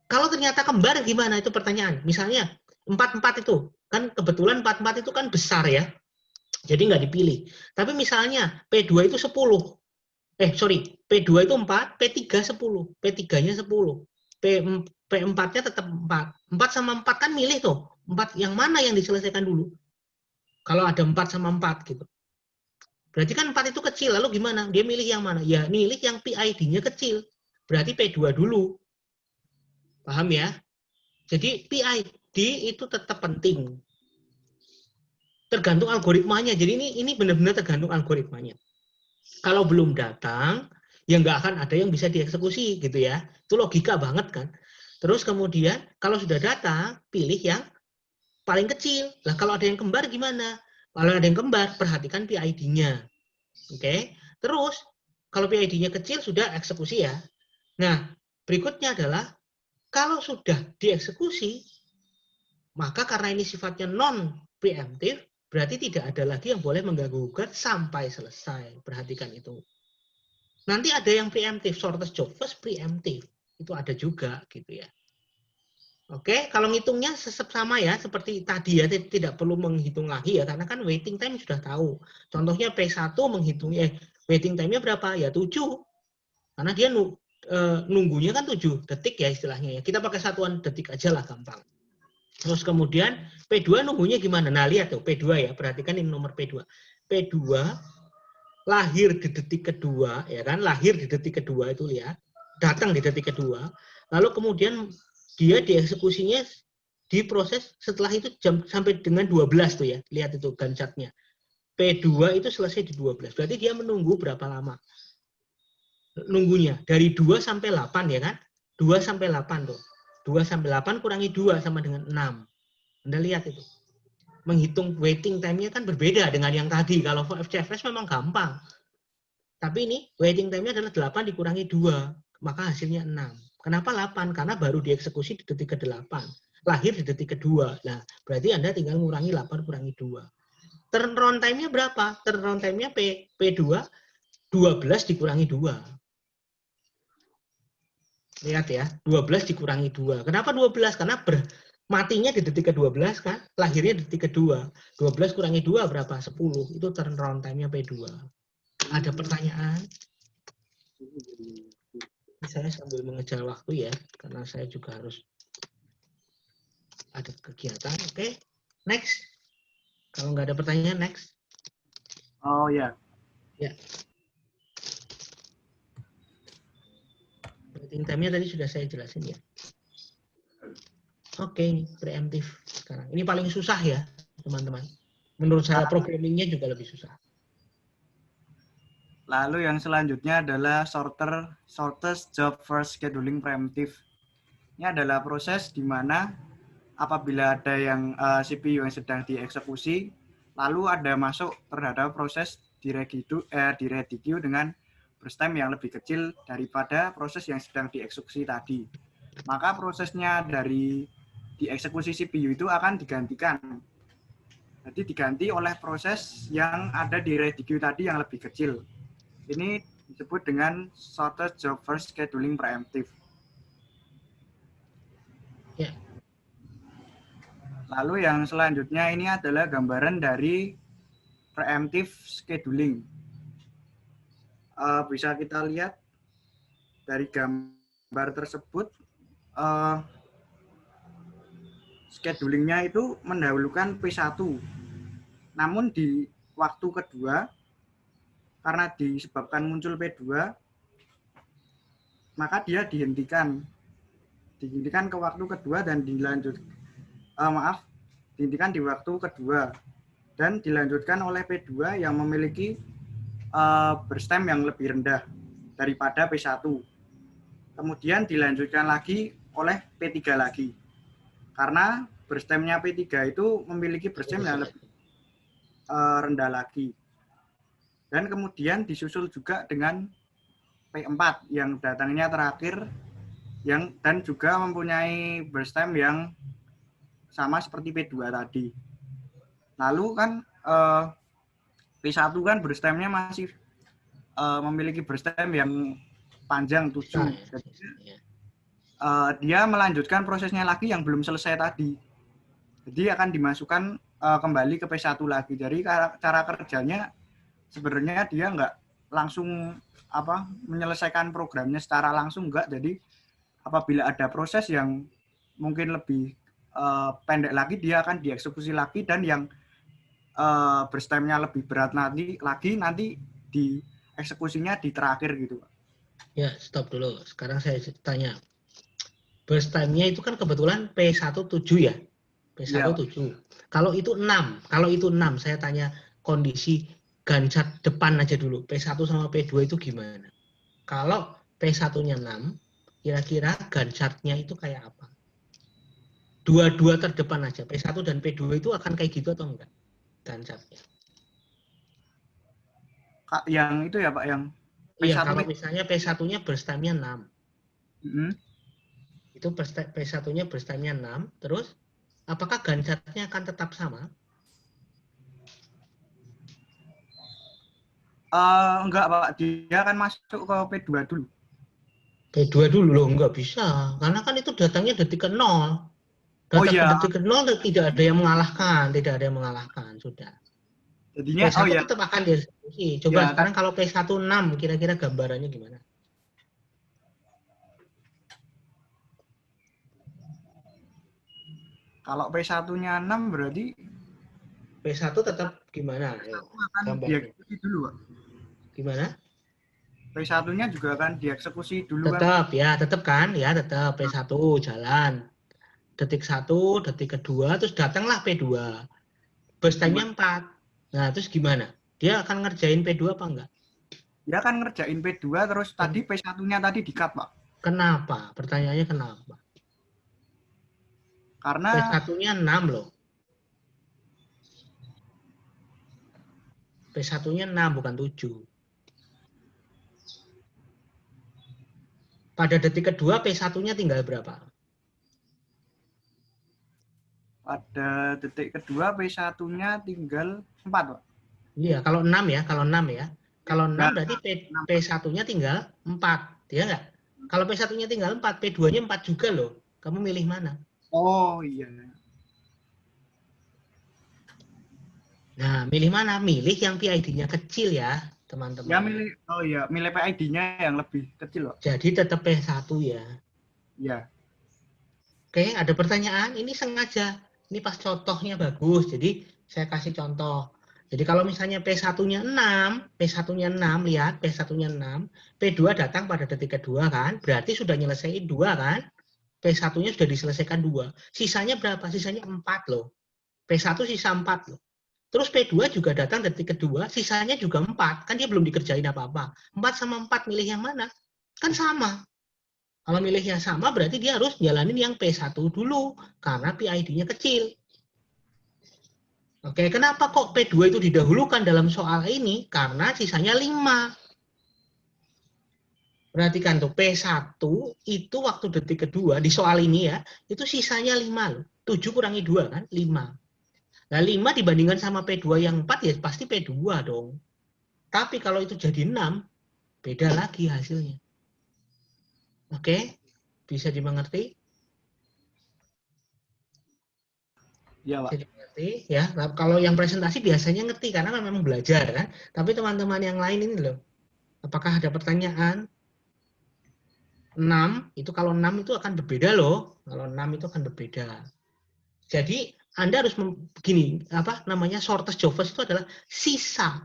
S1: Kalau ternyata kembar gimana itu pertanyaan. Misalnya 44 itu, kan kebetulan 44 itu kan besar ya. Jadi nggak dipilih. Tapi misalnya P2 itu 10. P2 itu 4, P3 10. P3-nya 10. P4-nya tetap 4. 4 sama 4 kan milih tuh. 4 yang mana yang diselesaikan dulu? Kalau ada 4 sama 4 gitu. Berarti kan 4 itu kecil, lalu gimana? Dia milih yang mana? Ya milih yang PID-nya kecil. Berarti P2 dulu. Paham ya? Jadi PID itu tetap penting. Tergantung algoritmanya. Jadi ini benar-benar tergantung algoritmanya. Kalau belum datang, ya nggak akan ada yang bisa dieksekusi gitu ya. Itu logika banget kan. Terus kemudian kalau sudah datang, pilih yang paling kecil. Lah kalau ada yang kembar gimana? Kalau ada yang kembar, perhatikan PID-nya. Oke. Terus kalau PID-nya kecil sudah eksekusi ya. Nah, berikutnya adalah kalau sudah dieksekusi, maka karena ini sifatnya non preemptive, berarti tidak ada lagi yang boleh mengganggu-gugat sampai selesai. Perhatikan itu. Nanti ada yang preemptive, shortest job first preemptive. Itu ada juga gitu ya. Oke, kalau ngitungnya sama ya, seperti tadi ya, tidak perlu menghitung lagi ya, karena kan waiting time sudah tahu. Contohnya P1 menghitungnya, waiting time-nya berapa? Ya 7. Karena dia nunggunya kan 7 detik ya istilahnya ya. Kita pakai satuan detik aja lah gampang. Terus kemudian P2 nunggunya gimana? Nah lihat tuh P2 ya, perhatikan ini nomor P2. P2 lahir di detik kedua, ya kan? Lahir di detik kedua itu lihat, datang di detik kedua. Lalu kemudian dia dieksekusinya diproses setelah itu sampai dengan 12 tuh ya. Lihat itu gancatnya. P2 itu selesai di 12. Berarti dia menunggu berapa lama? Nunggunya dari 2 sampai 8 ya kan? 2 sampai 8 tuh. 2 sampai 8 kurangi 2 sama dengan 6. Anda lihat itu. Menghitung waiting time-nya kan berbeda dengan yang tadi. Kalau FCFS memang gampang. Tapi ini waiting time-nya adalah 8 dikurangi 2. Maka hasilnya 6. Kenapa 8? Karena baru dieksekusi di detik ke-8. Lahir di detik kedua. Nah, berarti Anda tinggal ngurangi 8 kurangi 2. Turnaround time-nya berapa? Turnaround time-nya P2 12 dikurangi 2. Lihat ya, 12 dikurangi 2. Kenapa 12? Karena matinya di detik ke-12 kan, lahirnya di detik kedua. 12 kurangi 2 berapa? 10. Itu turnaround time-nya P2. Ada pertanyaan? Saya sambil mengejar waktu ya, karena saya juga harus ada kegiatan. Oke, next. Kalau nggak ada pertanyaan, next.
S5: Oh ya.
S1: Ya. Waiting time-nya tadi sudah saya jelasin ya. Oke, preemptif sekarang. Ini paling susah ya, teman-teman. Menurut saya programmingnya juga lebih susah.
S5: Lalu yang selanjutnya adalah shortest job first scheduling preemptive. Ini adalah proses di mana apabila ada yang CPU yang sedang dieksekusi, lalu ada masuk terhadap proses direqueue dengan burst time yang lebih kecil daripada proses yang sedang dieksekusi tadi. Maka prosesnya dari dieksekusi CPU itu akan digantikan. Jadi diganti oleh proses yang ada di requeue tadi yang lebih kecil. Ini disebut dengan shortest job first scheduling preemptive.
S1: Ya.
S5: Lalu yang selanjutnya ini adalah gambaran dari preemptive scheduling. Bisa kita lihat dari gambar tersebut, schedulingnya itu mendahulukan P1. Namun di waktu kedua, karena disebabkan muncul P2, maka dia dihentikan ke waktu kedua dan dihentikan di waktu kedua dan dilanjutkan oleh P2 yang memiliki burst time yang lebih rendah daripada P1. Kemudian dilanjutkan lagi oleh P3 lagi. Karena burst time-nya P3 itu memiliki burst time yang lebih rendah lagi. Dan kemudian disusul juga dengan P4 yang datangnya terakhir dan juga mempunyai burst time yang sama seperti P2 tadi. Lalu kan P1 kan burst time-nya masih memiliki burst time yang panjang 7. Jadi, dia melanjutkan prosesnya lagi yang belum selesai tadi. Jadi akan dimasukkan kembali ke P1 lagi. Jadi cara kerjanya sebenarnya dia nggak langsung menyelesaikan programnya secara langsung, enggak. Jadi apabila ada proses yang mungkin lebih pendek lagi, dia akan dieksekusi lagi, dan yang burst time-nya lebih berat nanti di eksekusinya di terakhir gitu.
S1: Ya, stop dulu. Sekarang saya tanya. Burst time-nya itu kan kebetulan P1 7 ya? P1
S5: Ya.
S1: 7. Kalau itu 6, saya tanya kondisi Gantt depan aja dulu. P1 sama P2 itu gimana? Kalau P1-nya 6, kira-kira Gantt chart-nya itu kayak apa? Dua-dua terdepan aja. P1 dan P2 itu akan kayak gitu atau enggak? Gantt chart-nya.
S5: Yang itu ya Pak, yang P1.
S1: Iya, kalau misalnya P1-nya burst time-nya 6. Itu P1-nya burst time-nya 6. Terus, apakah Gantt chart-nya akan tetap sama?
S5: Enggak Pak, dia akan masuk ke P2 dulu.
S1: P2 dulu loh, enggak bisa. Karena kan itu datangnya detik ke 0. Datang ke detik ke 0 tidak ada yang mengalahkan, sudah.
S5: Jadinya
S1: P1 tetap akan dieksekusi. Coba sekarang kalau P1 6, kira-kira gambarannya gimana?
S5: Kalau P1-nya 6 berarti
S1: P1 tetap gimana?
S5: Akan dieksekusi dulu, Pak.
S1: Gimana?
S5: P1-nya juga akan dieksekusi dulu
S1: tetap, kan? Tetap kan? Ya, tetap P1 jalan. Detik 1, detik kedua, terus datanglah P2. Burst time-nya 4. Nah, terus gimana? Dia akan ngerjain P2 apa enggak?
S5: Dia akan ngerjain P2, terus tadi P1-nya tadi di-cut, Pak.
S1: Kenapa? Pertanyaannya kenapa?
S5: Karena
S1: P1-nya 6 loh. P1-nya 6, bukan 7. Pada detik kedua, P1-nya tinggal berapa?
S5: Pada detik kedua, P1-nya tinggal 4, Pak.
S1: Iya, kalau 6 ya. Kalau 6 ya. Kalau 6 berarti P1-nya tinggal 4. Ya nggak? Kalau P1-nya tinggal 4, P2-nya 4 juga loh. Kamu milih mana?
S5: Oh iya.
S1: Nah, milih mana? Milih yang PID-nya kecil ya, teman-teman.
S5: Ya milih PID-nya yang lebih kecil loh.
S1: Jadi tetap P1 ya.
S5: Ya.
S1: Oke, ada pertanyaan? Ini sengaja. Ini pas contohnya bagus. Jadi saya kasih contoh. Jadi kalau misalnya P1-nya 6, P1-nya 6, lihat P1-nya 6, P2 datang pada detik kedua kan? Berarti sudah nyelesain 2 kan? P1-nya sudah diselesaikan 2. Sisanya berapa? Sisanya 4 loh. P1 sisa 4 loh. Terus P2 juga datang detik kedua, sisanya juga 4. Kan dia belum dikerjain apa-apa. 4 sama 4 milih yang mana? Kan sama. Kalau milihnya sama berarti dia harus jalanin yang P1 dulu. Karena PID-nya kecil. Oke, kenapa kok P2 itu didahulukan dalam soal ini? Karena sisanya 5. Perhatikan tuh, P1 itu waktu detik kedua, di soal ini ya, itu sisanya 5 loh. 7 kurangi 2 kan? 5. Nah, 5 dibandingkan sama P2 yang 4 ya pasti P2 dong. Tapi kalau itu jadi 6, beda lagi hasilnya. Oke? Bisa dimengerti?
S5: Iya, Pak.
S1: Bisa dimengerti ya. Nah, kalau yang presentasi biasanya ngerti karena memang belajar kan. Tapi teman-teman yang lain ini loh. Apakah ada pertanyaan? 6 itu kalau 6 itu akan berbeda loh. Kalau 6 itu akan berbeda. Jadi Anda harus begini, apa namanya shortest job first itu adalah sisa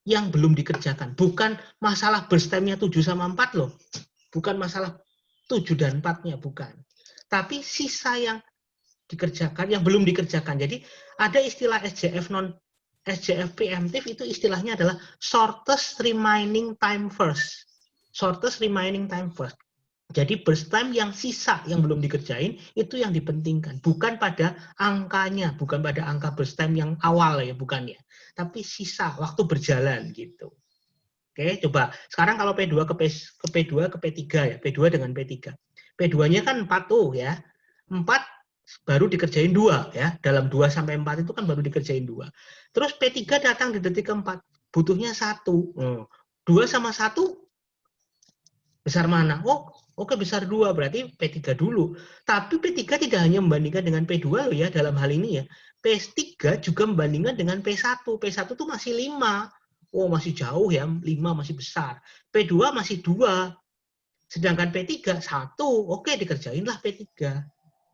S1: yang belum dikerjakan. Bukan masalah burst time-nya 7 sama 4 loh. Bukan masalah 7 dan 4-nya, bukan. Tapi sisa yang dikerjakan, yang belum dikerjakan. Jadi ada istilah SJF preemptive itu istilahnya adalah shortest remaining time first. Shortest remaining time first. Jadi burst time yang sisa yang belum dikerjain itu yang dipentingkan, bukan pada angkanya, bukan pada angka burst time yang awal ya, bukan ya. Tapi sisa waktu berjalan gitu. Oke, coba sekarang kalau P2 ke P2 ke P3 ya, P2 dengan P3. P2-nya kan 4 tuh ya. 4 baru dikerjain 2 ya. Dalam 2 sampai 4 itu kan baru dikerjain 2. Terus P3 datang di detik keempat, butuhnya 1. 2 sama 1 besar mana? Oh, oke besar 2, berarti P3 dulu. Tapi P3 tidak hanya membandingkan dengan P2 loh ya dalam hal ini ya. P3 juga membandingkan dengan P1. P1 itu masih 5. Oh, masih jauh ya, 5 masih besar. P2 masih 2. Sedangkan P3 1. Oke, dikerjainlah P3.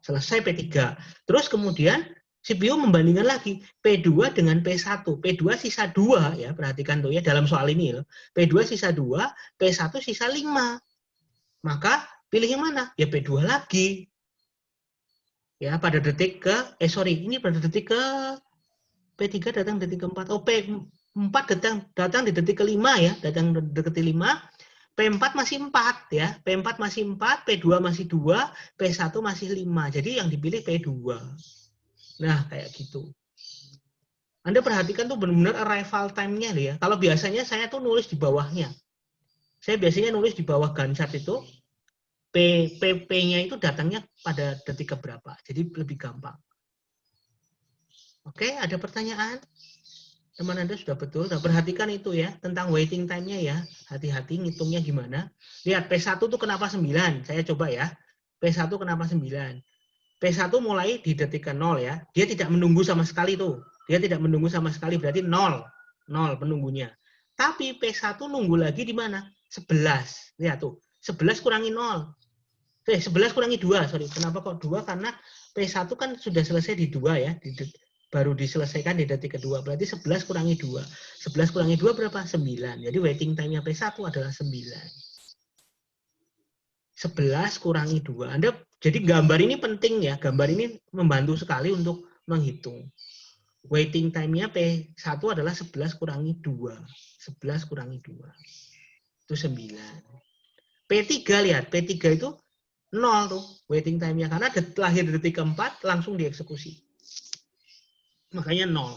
S1: Selesai P3. Terus kemudian CPU membandingkan lagi P2 dengan P1. P2 sisa 2 ya, perhatikan tuh ya dalam soal ini loh. P2 sisa 2, P1 sisa 5. Maka pilih yang mana? Ya P2 lagi. Ya, pada detik ke ini pada detik ke P3 datang detik ke-4. Oh, P4 datang di detik ke-5 ya, datang di detik ke-5. P4 masih 4 ya. P4 masih 4, P2 masih 2, P1 masih 5. Jadi yang dipilih P2. Nah, kayak gitu. Anda perhatikan tuh benar-benar arrival time-nya ya. Kalau biasanya saya tuh nulis di bawahnya. Saya biasanya nulis di bawah Gantt chart itu PP-nya itu datangnya pada detik keberapa. Jadi lebih gampang. Oke, ada pertanyaan? Teman Anda sudah betul. Nah, perhatikan itu ya, tentang waiting time-nya ya. Hati-hati ngitungnya gimana. Lihat, P1 tuh kenapa 9? Saya coba ya. P1 kenapa 9? P1 mulai di detik ke 0 ya. Dia tidak menunggu sama sekali tuh. Dia tidak menunggu sama sekali, berarti 0. 0 penunggunya. Tapi P1 nunggu lagi di mana? 11. Lihat tuh, 11 kurangi 0. 11 kurangi 2, sorry. Kenapa kok 2? Karena P1 kan sudah selesai di 2 ya. Baru diselesaikan di detik kedua. Berarti 11 kurangi 2. 11 kurangi 2 berapa? 9. Jadi waiting time-nya P1 adalah 9. 11 kurangi 2. Anda, jadi gambar ini penting ya. Gambar ini membantu sekali untuk menghitung. Waiting time-nya P1 adalah 11 kurangi 2. 11 kurangi 2. Itu 9. P3 lihat. P3 itu 0 tuh waiting time-nya. Karena lahir di detik keempat langsung dieksekusi. Makanya 0.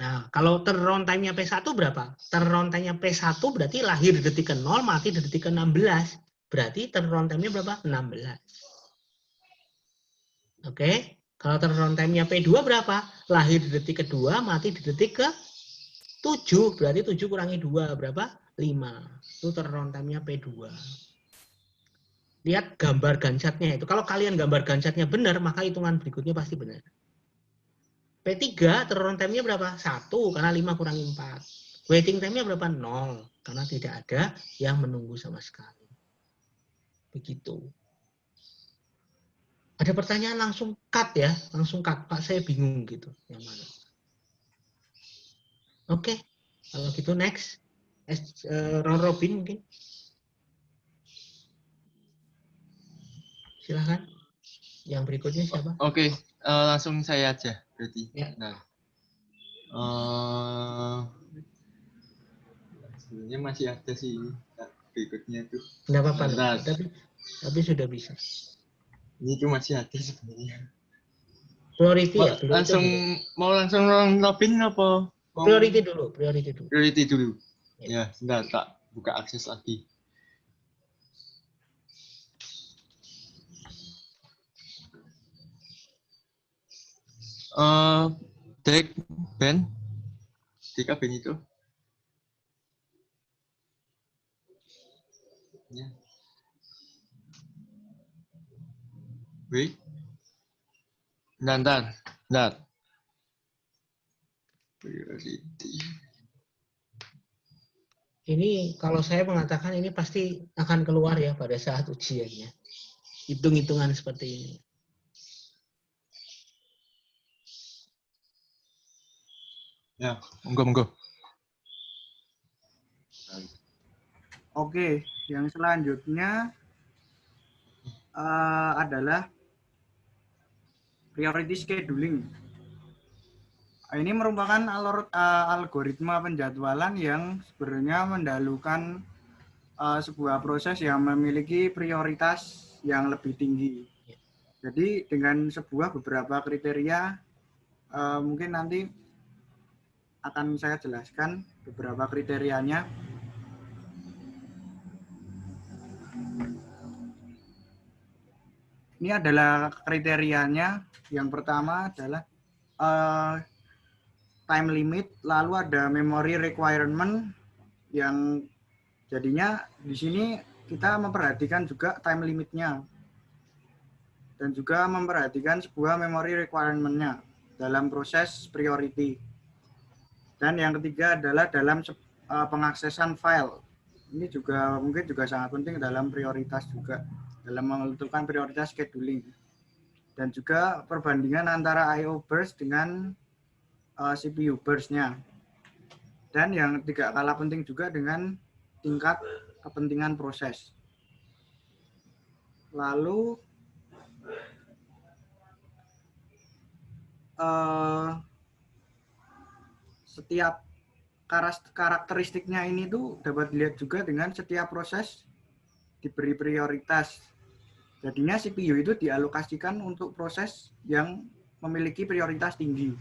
S1: Nah, kalau turnaround time-nya P1 berapa? Turnaround time-nya P1 berarti lahir di detik ke 0, mati di detik ke 16. Berarti turnaround time-nya berapa? 16. Oke. Kalau turnaround time-nya P2 berapa? Lahir di detik kedua, mati di detik ke 7, berarti 7 kurangi 2, berapa? 5. Itu turnaround time-nya P2. Lihat gambar Gantt-nya itu. Kalau kalian gambar Gantt-nya benar, maka hitungan berikutnya pasti benar. P3, turnaround time-nya berapa? 1, karena 5 kurangi 4. Waiting time-nya berapa? 0, karena tidak ada yang menunggu sama sekali. Begitu. Ada pertanyaan langsung cut ya, langsung cut. Pak, saya bingung gitu. Yang mana? Oke, kalau gitu next. Round robin mungkin. Silahkan. Yang berikutnya siapa?
S2: Oke, langsung saya aja berarti.
S1: Ya.
S2: Nah, sebenarnya masih ada sih berikutnya tuh.
S1: Nggak apa-apa,
S2: Nah,
S1: tapi sudah bisa.
S2: ini tuh masih ada sebenarnya.
S1: Priority ya?
S2: Mau langsung round robin apa?
S1: Priority dulu.
S2: Priority dulu. Ya, sebentar tak buka akses lagi. Dek, Ben, Dika Ben itu. Ya. Wait. Bentar. Priority.
S1: Ini kalau saya mengatakan ini pasti akan keluar ya pada saat ujiannya. Hitung-hitungan seperti ini.
S2: Ya, monggo.
S5: Oke, yang selanjutnya adalah priority scheduling. Ini merupakan algoritma penjadwalan yang sebenarnya mendahulukan sebuah proses yang memiliki prioritas yang lebih tinggi. Jadi dengan beberapa kriteria, mungkin nanti akan saya jelaskan beberapa kriterianya. Ini adalah kriterianya. Yang pertama adalah time limit, lalu ada memory requirement yang jadinya di sini kita memperhatikan juga time limitnya dan juga memperhatikan sebuah memory requirement-nya dalam proses priority. Dan yang ketiga adalah dalam pengaksesan file. Ini juga mungkin juga sangat penting dalam prioritas juga, dalam menentukan prioritas scheduling. Dan juga perbandingan antara I/O burst dengan CPU burst-nya. Dan yang tidak kalah penting juga dengan tingkat kepentingan proses. Lalu setiap karakteristiknya ini tuh dapat dilihat juga dengan setiap proses diberi prioritas. Jadinya CPU itu dialokasikan untuk proses yang memiliki prioritas tinggi.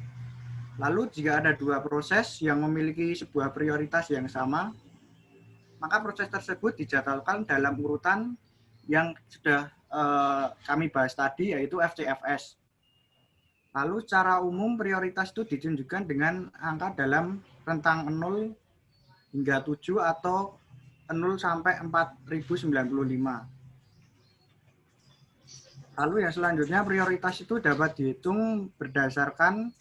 S5: Lalu jika ada dua proses yang memiliki sebuah prioritas yang sama, maka proses tersebut dijadwalkan dalam urutan yang sudah kami bahas tadi, yaitu FCFS. Lalu secara umum prioritas itu ditunjukkan dengan angka dalam rentang 0 hingga 7 atau 0 sampai 4095. Lalu yang selanjutnya prioritas itu dapat dihitung berdasarkan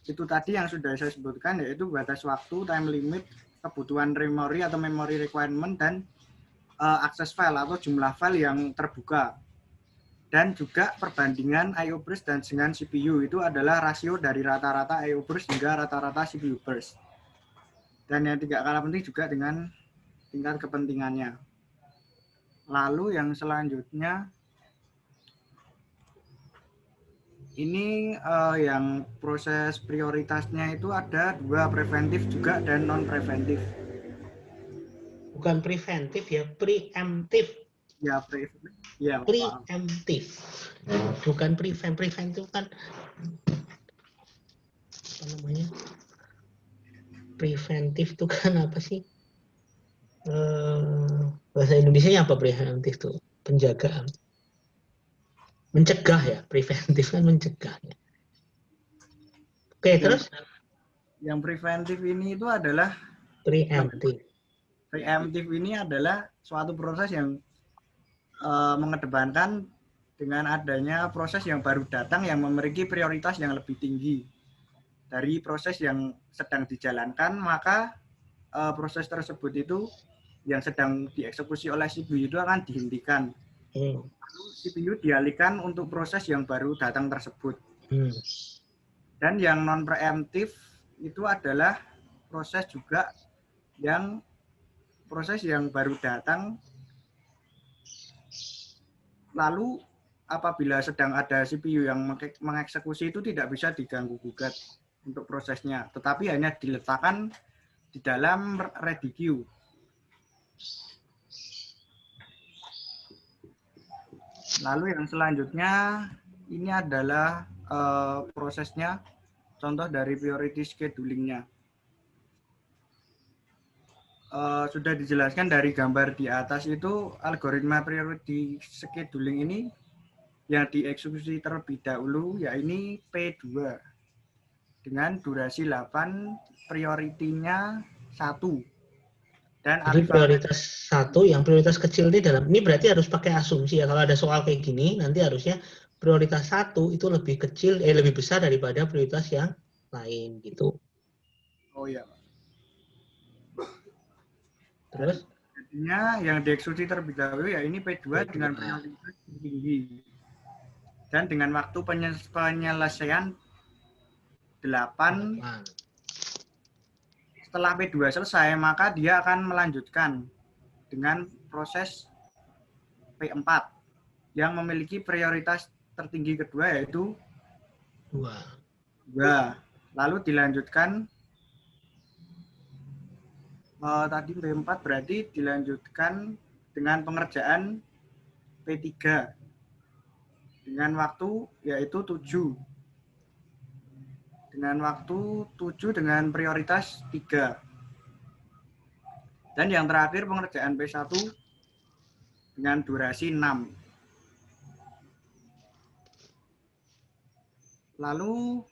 S5: itu tadi yang sudah saya sebutkan, yaitu batas waktu, time limit, kebutuhan memori atau memory requirement, dan akses file atau jumlah file yang terbuka. Dan juga perbandingan I/O burst dan dengan CPU itu adalah rasio dari rata-rata I/O burst hingga rata-rata CPU burst. Dan yang tidak kalah penting juga dengan tingkat kepentingannya. Lalu yang selanjutnya, ini yang proses prioritasnya itu ada dua, preventif juga dan non-preventif.
S1: Bukan preventif ya, preemptif.
S5: Ya,
S1: preemptif. Bukan prevent. Prevent itu kan apa namanya? Preventif itu kan apa sih? Bahasa Indonesianya apa preventif itu? Penjagaan. Mencegah ya, preventif kan mencegah ya. Oke, terus
S5: Yang preventif ini itu adalah
S1: Preemptive.
S5: preemptif ini adalah suatu proses yang mengedepankan dengan adanya proses yang baru datang yang memiliki prioritas yang lebih tinggi dari proses yang sedang dijalankan, maka proses tersebut itu yang sedang dieksekusi oleh CPU itu akan dihentikan. Lalu CPU dialihkan untuk proses yang baru datang tersebut. Dan yang non preemptif itu adalah proses juga yang proses yang baru datang, lalu apabila sedang ada CPU yang mengeksekusi itu tidak bisa diganggu gugat untuk prosesnya, tetapi hanya diletakkan di dalam ready queue. Lalu yang selanjutnya ini adalah prosesnya, contoh dari priority scheduling-nya. Sudah dijelaskan dari gambar di atas itu, algoritma priority scheduling ini yang dieksekusi terlebih dahulu, yaitu P2 dengan durasi 8, prioritinya 1. Dan
S1: jadi prioritas 1, yang prioritas kecil ini berarti harus pakai asumsi ya, kalau ada soal kayak gini nanti harusnya prioritas 1 itu lebih kecil, lebih besar daripada prioritas yang lain gitu.
S5: Oh iya.
S1: Terus?
S5: Jadinya yang dieksekusi terlebih dahulu ya ini P2 dengan prioritas tinggi. Dan dengan waktu penyelesaian 8. Setelah P2 selesai, maka dia akan melanjutkan dengan proses P4 yang memiliki prioritas tertinggi kedua yaitu 2. Lalu dilanjutkan tadi P4 berarti dilanjutkan dengan pengerjaan P3 dengan waktu yaitu 7. Dengan waktu 7 dengan prioritas 3. Dan yang terakhir pengerjaan P1 dengan durasi 6. Lalu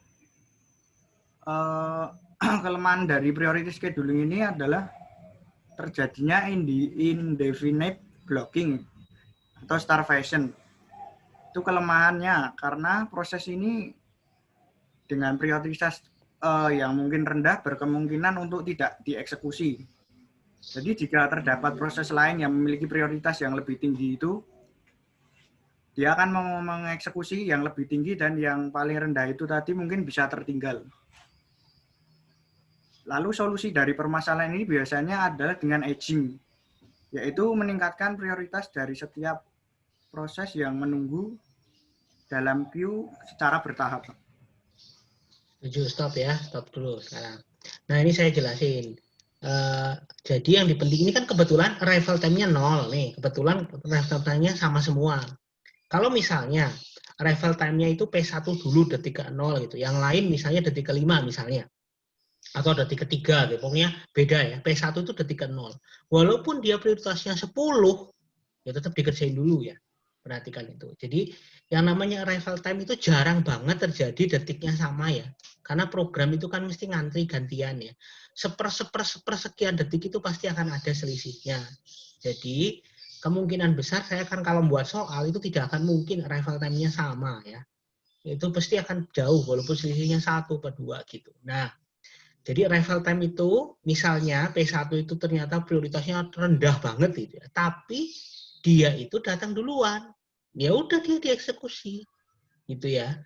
S5: kelemahan dari priority scheduling ini adalah terjadinya indefinite blocking atau starvation. Itu kelemahannya karena proses ini dengan prioritas yang mungkin rendah berkemungkinan untuk tidak dieksekusi. Jadi jika terdapat proses lain yang memiliki prioritas yang lebih tinggi itu, dia akan mengeksekusi yang lebih tinggi dan yang paling rendah itu tadi mungkin bisa tertinggal. Lalu solusi dari permasalahan ini biasanya adalah dengan aging, yaitu meningkatkan prioritas dari setiap proses yang menunggu dalam queue secara bertahap.
S1: Stop ya, stop dulu sekarang. Nah ini saya jelasin. Jadi yang dipenting ini kan kebetulan arrival time-nya 0 nih. Kebetulan arrival time-nya sama semua. Kalau misalnya arrival time-nya itu P1 dulu detik ke 0 gitu. Yang lain misalnya detik ke 5 misalnya. Atau detik ke 3 gitu. Pokoknya beda ya. P1 itu detik ke 0. Walaupun dia prioritasnya 10, ya tetap dikerjain dulu ya. Perhatikan itu. Jadi yang namanya arrival time itu jarang banget terjadi detiknya sama ya. Karena program itu kan mesti ngantri gantian ya. Sepersekian detik itu pasti akan ada selisihnya. Jadi kemungkinan besar saya akan kalau membuat soal itu tidak akan mungkin arrival time-nya sama ya. Itu pasti akan jauh walaupun selisihnya 1 per 2 gitu. Nah, jadi arrival time itu misalnya P1 itu ternyata prioritasnya rendah banget gitu ya. Tapi dia itu datang duluan. Ya udah dia dieksekusi. Gitu ya.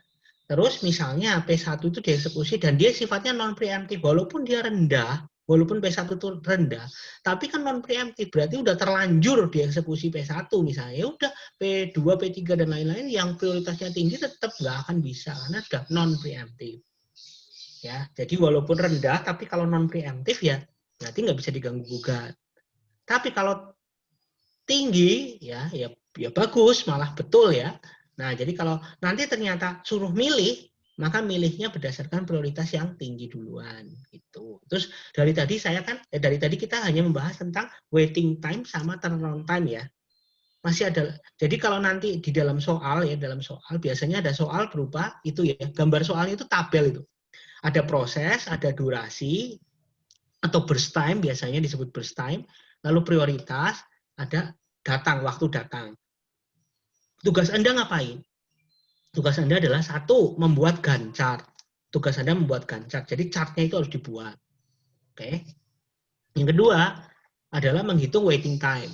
S1: Terus misalnya P1 itu dieksekusi dan dia sifatnya non preemptive walaupun dia rendah, walaupun P1 itu rendah, tapi kan non preemptive berarti udah terlanjur dieksekusi P1 misalnya. Ya udah P2, P3 dan lain-lain yang prioritasnya tinggi tetap nggak akan bisa karena udah non preemptive. Ya, jadi walaupun rendah tapi kalau non preemptive ya berarti nggak bisa diganggu gugat. Tapi kalau tinggi ya bagus, malah betul ya. Nah, jadi kalau nanti ternyata suruh milih, maka milihnya berdasarkan prioritas yang tinggi duluan gitu. Terus dari tadi kita hanya membahas tentang waiting time sama turnaround time ya. Masih ada. Jadi kalau nanti di dalam soal biasanya ada soal berupa itu ya, gambar soalnya itu tabel itu. Ada proses, ada durasi, atau burst time, biasanya disebut burst time, lalu prioritas, ada datang, waktu datang. Tugas Anda ngapain? Tugas Anda adalah satu, membuat Gantt chart. Tugas Anda membuat Gantt chart. Jadi chartnya itu harus dibuat. Oke. Yang kedua adalah menghitung waiting time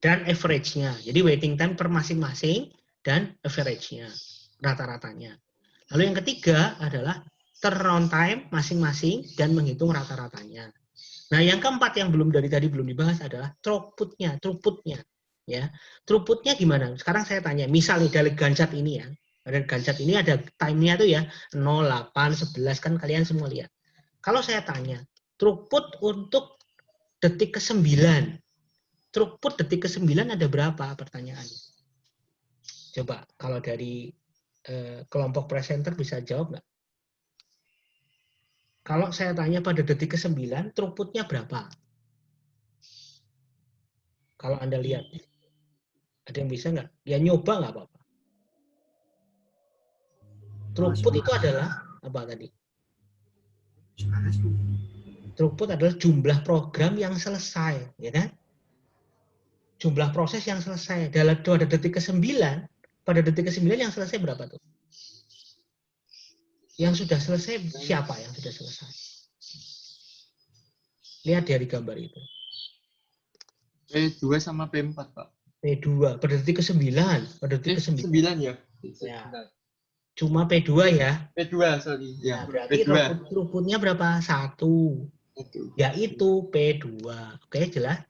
S1: dan average-nya. Jadi waiting time per masing-masing dan average-nya, rata-ratanya. Lalu yang ketiga adalah turnaround time masing-masing dan menghitung rata-ratanya. Nah, yang keempat yang belum dari tadi belum dibahas adalah throughput-nya. Ya, throughput-nya gimana? Sekarang saya tanya, misalnya dari Gantt chart ini ya, dari Gantt chart ini ada time-nya tuh ya 0, 8, 11 kan kalian semua lihat. Kalau saya tanya, throughput untuk detik ke-9, throughput detik ke-9 ada berapa pertanyaannya? Coba kalau dari kelompok presenter bisa jawab nggak? Kalau saya tanya pada detik ke-9, throughput-nya berapa? Kalau Anda lihat. Ada yang bisa nggak? Ya nyoba nggak apa-apa. Throughput itu adalah apa tadi? Throughput adalah jumlah program yang selesai, ya kan? Jumlah proses yang selesai. Pada detik ke-9, pada detik ke-9 yang selesai berapa tuh? Yang sudah selesai siapa yang sudah selesai? Lihat dari gambar itu.
S2: P2 sama P4, Pak.
S1: P2 pada detik ke-9, pada detik ke-9.
S2: 9 ya.
S1: Ya. Cuma P2 ya.
S2: P2, sorry. Ya,
S1: Nah, berarti
S2: P2.
S1: throughput-nya berapa? 1. Yaitu P2. Oke, jelas?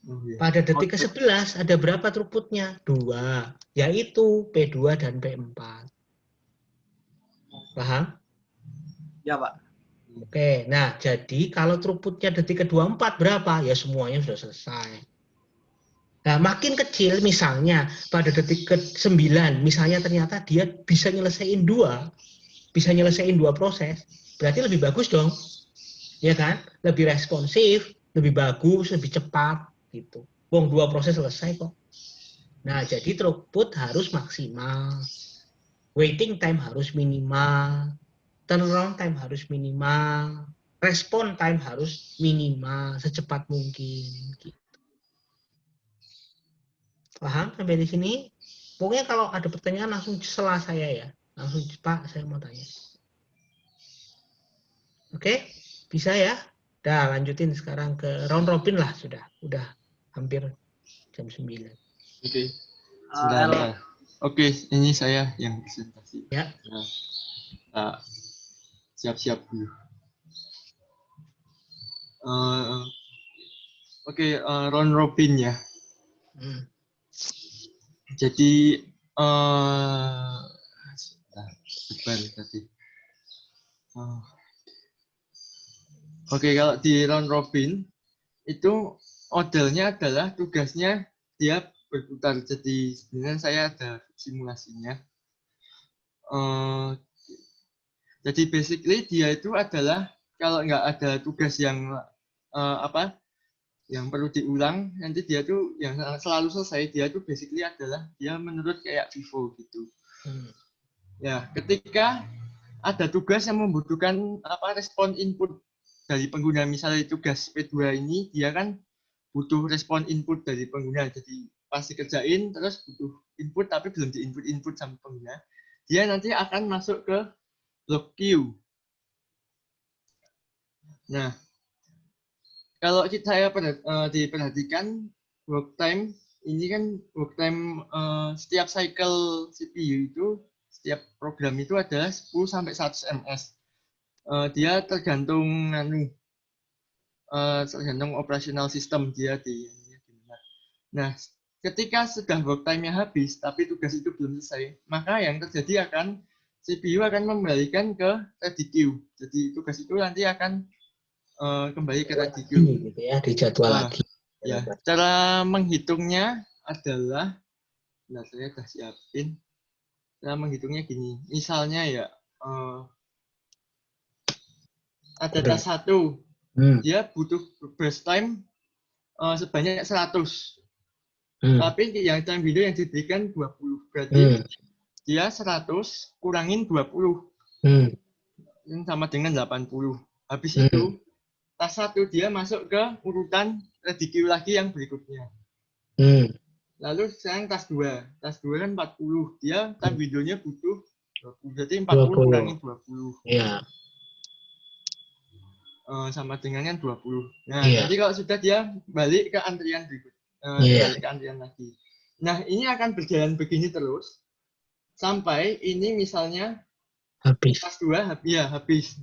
S2: Oh, iya.
S1: Pada detik ke-11 ada berapa throughput-nya? 2. Yaitu P2 dan P4. Paham?
S5: Ya, Pak.
S1: Oke, nah jadi kalau throughput-nya detik ke-24 berapa? Ya semuanya sudah selesai. Nah, makin kecil misalnya pada detik ke-9, misalnya ternyata dia bisa nyelesain 2 proses, berarti lebih bagus dong. Ya kan? Lebih responsif, lebih bagus, lebih cepat gitu. Wong 2 proses selesai kok. Nah, jadi throughput harus maksimal. Waiting time harus minimal. Turnaround time harus minimal. Respon time harus minimal secepat mungkin. Gitu. Paham sampai di sini? Pokoknya kalau ada pertanyaan langsung sela saya ya. Langsung, Pak, saya mau tanya. Oke? Bisa ya? Dah, lanjutin sekarang ke round robin lah sudah. Udah hampir jam 9.
S2: Oke. Sudah. Oke, ini saya yang presentasi.
S1: Ya.
S2: Nah, siap-siap dulu. Oke, round robin ya. Jadi sebentar tadi. Oke, kalau di round robin itu modelnya adalah tugasnya dia berputar. Jadi sebenarnya saya ada simulasinya. Jadi basically dia itu adalah kalau nggak ada tugas yang yang perlu diulang, nanti dia tuh yang selalu selesai, dia tuh basically adalah dia menurut kayak Vivo gitu. Ya, ketika ada tugas yang membutuhkan respon input dari pengguna, misalnya tugas P2 ini dia kan butuh respon input dari pengguna, jadi pasti kerjain terus butuh input tapi belum di input sama pengguna, dia nanti akan masuk ke log queue. Nah, kalau saya diperhatikan work time ini kan work time setiap cycle CPU itu setiap program itu adalah 10 sampai 100 ms. Dia tergantung tergantung operational system dia di mana. Nah, ketika sudah work time-nya habis tapi tugas itu belum selesai, maka yang terjadi akan CPU akan membalikan ke ready queue. Jadi tugas itu nanti akan kembali ke ready queue.
S1: Gitu ya, dijadwal lagi.
S2: Ya, cara menghitungnya adalah, nah saya udah siapin. Cara menghitungnya gini, misalnya ya ada tas 1, dia butuh burst time sebanyak 100. Tapi yang time window yang diberikan 20, berarti dia 100 kurangin 20. sama dengan 80. Habis
S1: Hmm.
S2: itu, tas 1 dia masuk ke urutan ready queue lagi yang berikutnya.
S1: Hmm.
S2: Lalu sekarang tas 2. Tas 2 kan 40. Dia time window-nya butuh 20. Berarti 40
S1: 20.
S2: kurangi 20.
S1: Iya.
S2: Sama dengan kan 20. Nah,
S1: Iya.
S2: nanti kalau sudah dia balik ke antrian berikut.
S1: Iya.
S2: Balik ke antrian lagi. Nah, ini akan berjalan begini terus. Sampai ini misalnya
S1: Habis.
S2: tas 2 ya habis.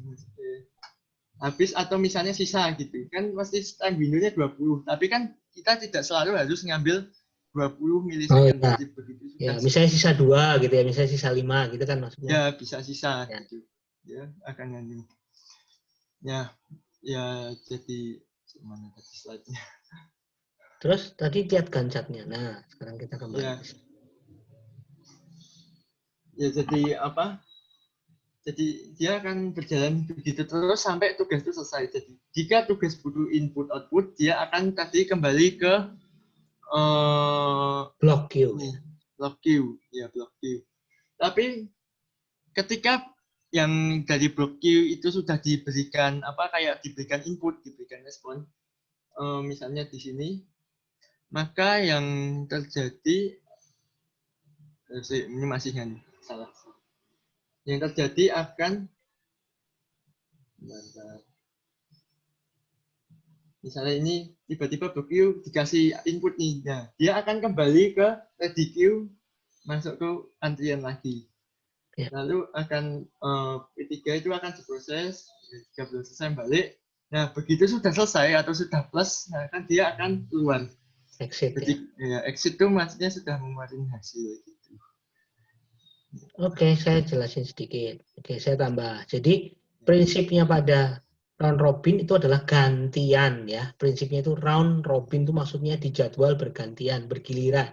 S2: Habis atau misalnya sisa gitu. Kan pasti time window-nya 20. Tapi kan kita tidak selalu harus ngambil 20 milisecond.
S1: iya.
S2: Jadi begitu
S1: Ya,
S2: sudah
S1: misalnya sisa 2 gitu ya, misalnya sisa 5 gitu kan maksudnya.
S2: ya bisa sisa
S1: Ya.
S2: gitu. Ya, akan nyanyi. Ya, jadi mana tadi slide-nya?
S1: Terus tadi lihat gancatnya. Nah, sekarang kita kembali.
S2: Ya, jadi apa? Jadi dia akan berjalan begitu terus sampai tugas itu selesai. Jadi jika tugas butuh input output, dia akan tadi kembali ke
S1: Block queue.
S2: Block queue, ya block queue. Tapi ketika yang dari block queue itu sudah diberikan diberikan input, diberikan respon, misalnya di sini, maka yang terjadi ini masih salah. Yang terjadi akan misalnya ini tiba-tiba block queue dikasih input nih, nah, dia akan kembali ke ready queue, masuk ke antrian lagi.
S1: Ya.
S2: Lalu akan P3 itu akan diproses, jika belum selesai balik. Nah, begitu sudah selesai atau sudah plus, nah kan dia akan keluar.
S1: Exit.
S2: Jadi, ya, exit itu maksudnya sudah mengeluarkan hasil gitu.
S1: Oke, saya jelasin sedikit. Oke, saya tambah. Jadi prinsipnya pada round robin itu adalah gantian ya. Prinsipnya itu round robin itu maksudnya dijadwal bergantian, bergiliran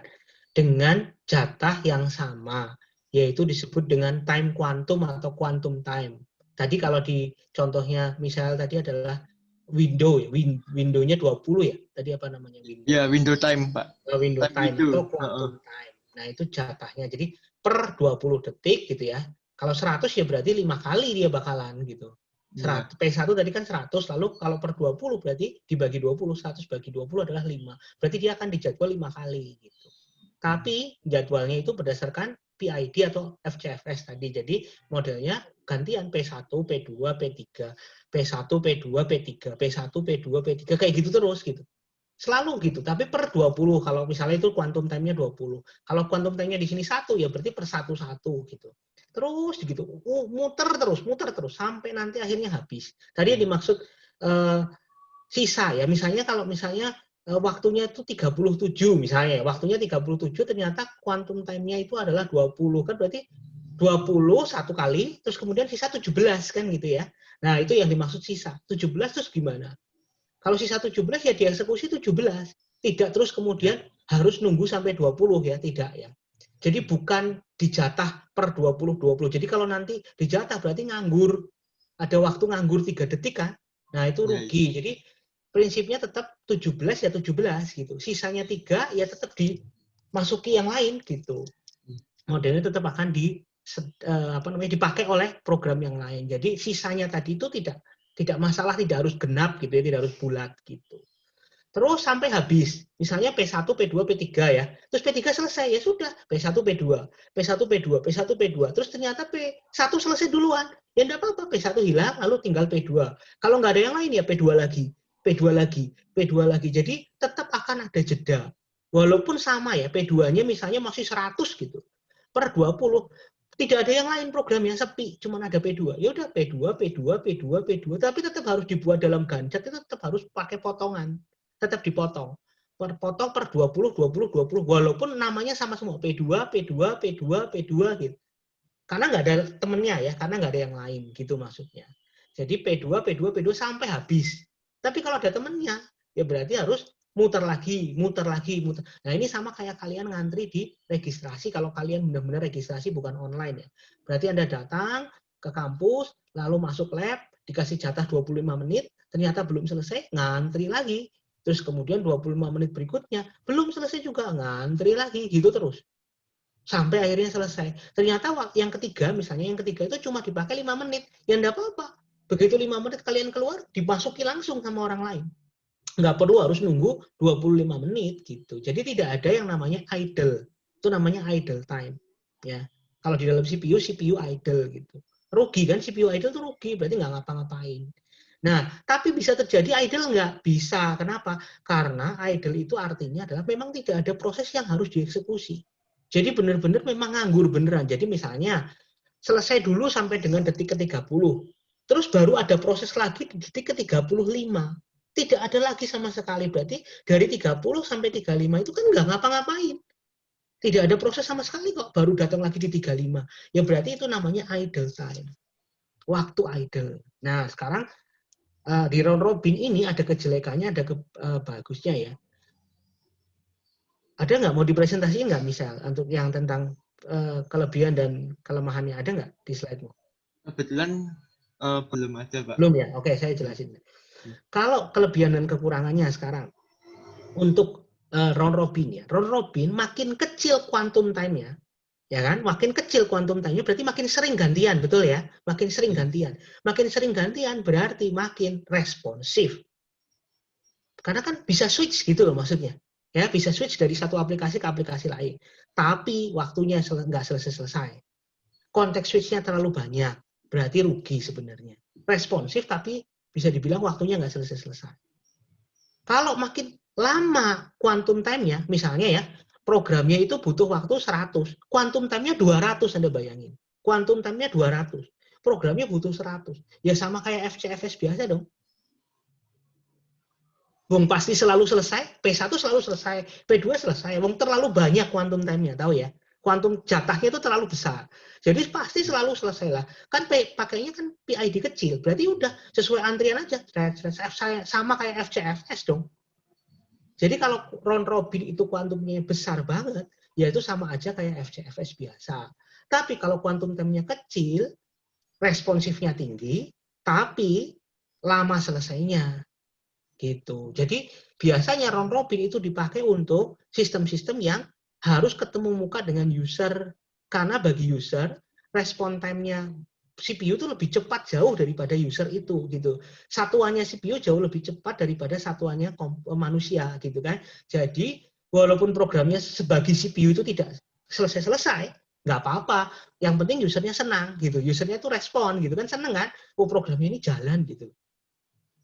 S1: dengan jatah yang sama, yaitu disebut dengan time quantum atau quantum time. Tadi kalau di contohnya misal tadi adalah window ya, window-nya 20 ya. Tadi apa namanya window?
S2: Ya, window time, Pak.
S1: Window time
S2: itu.
S1: atau quantum time. Nah, itu jatahnya. Jadi per 20 detik gitu ya. Kalau 100 ya berarti 5 kali dia bakalan gitu. P1 tadi kan 100, lalu kalau per 20 berarti dibagi 20, 100 bagi 20 adalah 5. Berarti dia akan dijadwal 5 kali gitu. Tapi jadwalnya itu berdasarkan PID atau FCFS tadi. Jadi modelnya gantian P1, P2, P3, P1, P2, P3, P1, P2, P3 kayak gitu terus gitu. Selalu gitu, tapi per 20. Kalau misalnya itu quantum time-nya 20. Kalau quantum time-nya di sini 1, ya berarti per 1 gitu. Terus gitu, muter terus sampai nanti akhirnya habis. Tadi dimaksud sisa ya. Misalnya kalau waktunya itu 37 misalnya, waktunya 37 ternyata quantum time-nya itu adalah 20 kan berarti 20 satu kali, terus kemudian sisa 17 kan gitu ya. Nah, itu yang dimaksud sisa. 17 terus gimana? Kalau sisa 17 ya dieksekusi 17. Tidak terus kemudian harus nunggu sampai 20 ya, tidak ya. Jadi bukan dijatah per 20. Jadi kalau nanti dijatah berarti nganggur. Ada waktu nganggur 3 detik kan. Nah, itu rugi. Jadi prinsipnya tetap 17 ya 17 gitu. Sisanya 3 ya tetap dimasuki yang lain gitu. Modelnya tetap akan dipakai oleh program yang lain. Jadi sisanya tadi itu tidak masalah, tidak harus genap gitu ya, tidak harus bulat gitu. Terus sampai habis. Misalnya P1, P2, P3 ya. Terus P3 selesai ya sudah, P1, P2, P1, P2, P1, P2. Terus ternyata P1 selesai duluan. Ya enggak apa-apa, P1 hilang lalu tinggal P2. Kalau nggak ada yang lain ya P2 lagi, P2 lagi, P2 lagi. Jadi tetap akan ada jeda. Walaupun sama ya, P2-nya misalnya masih 100 gitu. Per 20 tidak ada yang lain programnya, sepi, cuma ada P2. Ya udah P2, P2, P2, P2, tapi tetap harus dibuat dalam gancat, itu tetap harus pakai potongan. Tetap dipotong. Potong per 20, 20, 20, walaupun namanya sama semua, P2, P2, P2, P2 gitu. Karena nggak ada temennya ya, karena nggak ada yang lain gitu maksudnya. Jadi P2, P2, P2 sampai habis. Tapi kalau ada temennya, ya berarti harus muter lagi. Nah, ini sama kayak kalian ngantri di registrasi kalau kalian benar-benar registrasi bukan online ya. Berarti Anda datang ke kampus, lalu masuk lab, dikasih jatah 25 menit, ternyata belum selesai, ngantri lagi. Terus kemudian 25 menit berikutnya, belum selesai juga, ngantri lagi, gitu terus. sampai akhirnya selesai. Ternyata yang ketiga, misalnya yang ketiga itu cuma dipakai 5 menit, ya enggak apa-apa. Begitu 5 menit kalian keluar, dimasuki langsung sama orang lain. Nggak perlu harus nunggu 25 menit gitu. Jadi tidak ada yang namanya idle. Itu namanya idle time. Ya. Kalau di dalam CPU idle gitu. Rugi kan, CPU idle itu rugi, berarti nggak ngapa-ngapain. Nah, tapi bisa terjadi idle nggak? Bisa. Kenapa? Karena idle itu artinya adalah memang tidak ada proses yang harus dieksekusi. Jadi benar-benar memang nganggur beneran. Jadi misalnya selesai dulu sampai dengan detik ke-30. Terus baru ada proses lagi di detik ke-35. Tidak ada lagi sama sekali. Berarti dari 30 sampai 35 itu kan nggak ngapa-ngapain. Tidak ada proses sama sekali kok. Baru datang lagi di 35. Ya berarti itu namanya idle time. Waktu idle. Nah sekarang di round robin ini ada kejelekannya, ada bagusnya ya. Ada nggak mau dipresentasiin nggak misal untuk yang tentang kelebihan dan kelemahannya, ada nggak di slide-mu?
S2: Kebetulan belum ada, Pak.
S1: Belum ya? Oke, saya jelasin. Kalau kelebihan dan kekurangannya sekarang untuk round robin ya. Round robin makin kecil quantum time-nya, ya kan? Makin kecil quantum time-nya berarti makin sering gantian, betul ya? Makin sering gantian. Makin sering gantian berarti makin responsif. Karena kan bisa switch gitu loh maksudnya. Ya, bisa switch dari satu aplikasi ke aplikasi lain. Tapi waktunya nggak selesai-selesai. Konteks switch-nya terlalu banyak. Berarti rugi sebenarnya. Responsif tapi bisa dibilang waktunya nggak selesai-selesai. Kalau makin lama quantum time-nya, misalnya ya, programnya itu butuh waktu 100. Quantum time-nya 200, Anda bayangin. Quantum time-nya 200. Programnya butuh 100. Ya sama kayak FCFS biasa dong. Wong pasti selalu selesai, P1 selalu selesai, P2 selesai. Wong terlalu banyak quantum time-nya, tahu ya? Quantum jatahnya itu terlalu besar. Jadi pasti selalu selesai lah. Kan pakainya kan PID kecil, berarti udah sesuai antrian aja. Sama kayak FCFS dong. Jadi kalau round robin itu quantumnya besar banget, ya itu sama aja kayak FCFS biasa. Tapi kalau quantum time-nya kecil, responsifnya tinggi, tapi lama selesainya. Gitu. Jadi biasanya round robin itu dipakai untuk sistem-sistem yang harus ketemu muka dengan user, karena bagi user respon time-nya CPU itu lebih cepat jauh daripada user itu gitu. Satuannya CPU jauh lebih cepat daripada satuannya manusia gitu kan. Jadi walaupun programnya sebagai CPU itu tidak selesai-selesai, nggak apa-apa. Yang penting usernya senang gitu. Usernya itu respon gitu kan, seneng kan? Oh programnya ini jalan gitu.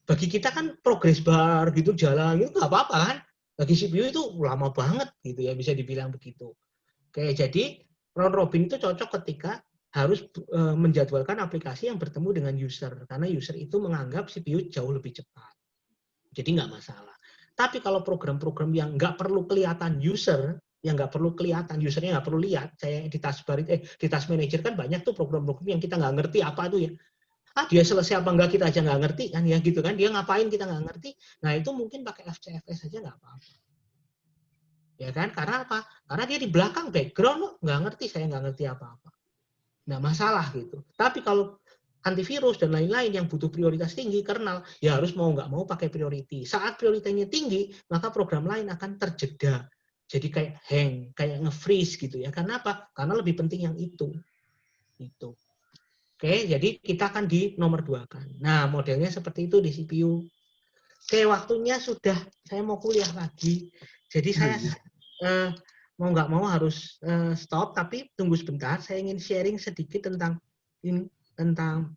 S1: Bagi kita kan progress bar gitu jalan gitu nggak apa-apa kan. Bagi CPU itu lama banget gitu ya, bisa dibilang begitu. Oke, jadi round robin itu cocok ketika harus menjadwalkan aplikasi yang bertemu dengan user, karena user itu menganggap CPU jauh lebih cepat. Jadi nggak masalah. Tapi kalau program-program yang nggak perlu kelihatan user, yang nggak perlu kelihatan usernya, nggak perlu lihat, saya di task manager kan banyak tuh program-program yang kita nggak ngerti apa tuh ya. Dia selesai apa enggak kita aja nggak ngerti kan ya gitu kan, dia ngapain kita nggak ngerti. Nah itu mungkin pakai FCFS aja nggak apa-apa. Ya kan, karena apa? Karena dia di belakang background nggak ngerti, saya nggak ngerti apa-apa. Nggak masalah gitu. Tapi kalau antivirus dan lain-lain yang butuh prioritas tinggi, kernel, ya harus mau nggak mau pakai priority. Saat prioritasnya tinggi, maka program lain akan terjeda. Jadi kayak hang, kayak nge-freeze gitu ya. Karena apa? Karena lebih penting yang itu. Itu. Oke, jadi kita akan di nomor 2 kan. Nah, modelnya seperti itu di CPU. Oke, waktunya sudah, saya mau kuliah lagi. Jadi saya mau nggak mau harus stop, tapi tunggu sebentar. Saya ingin sharing sedikit tentang ini, tentang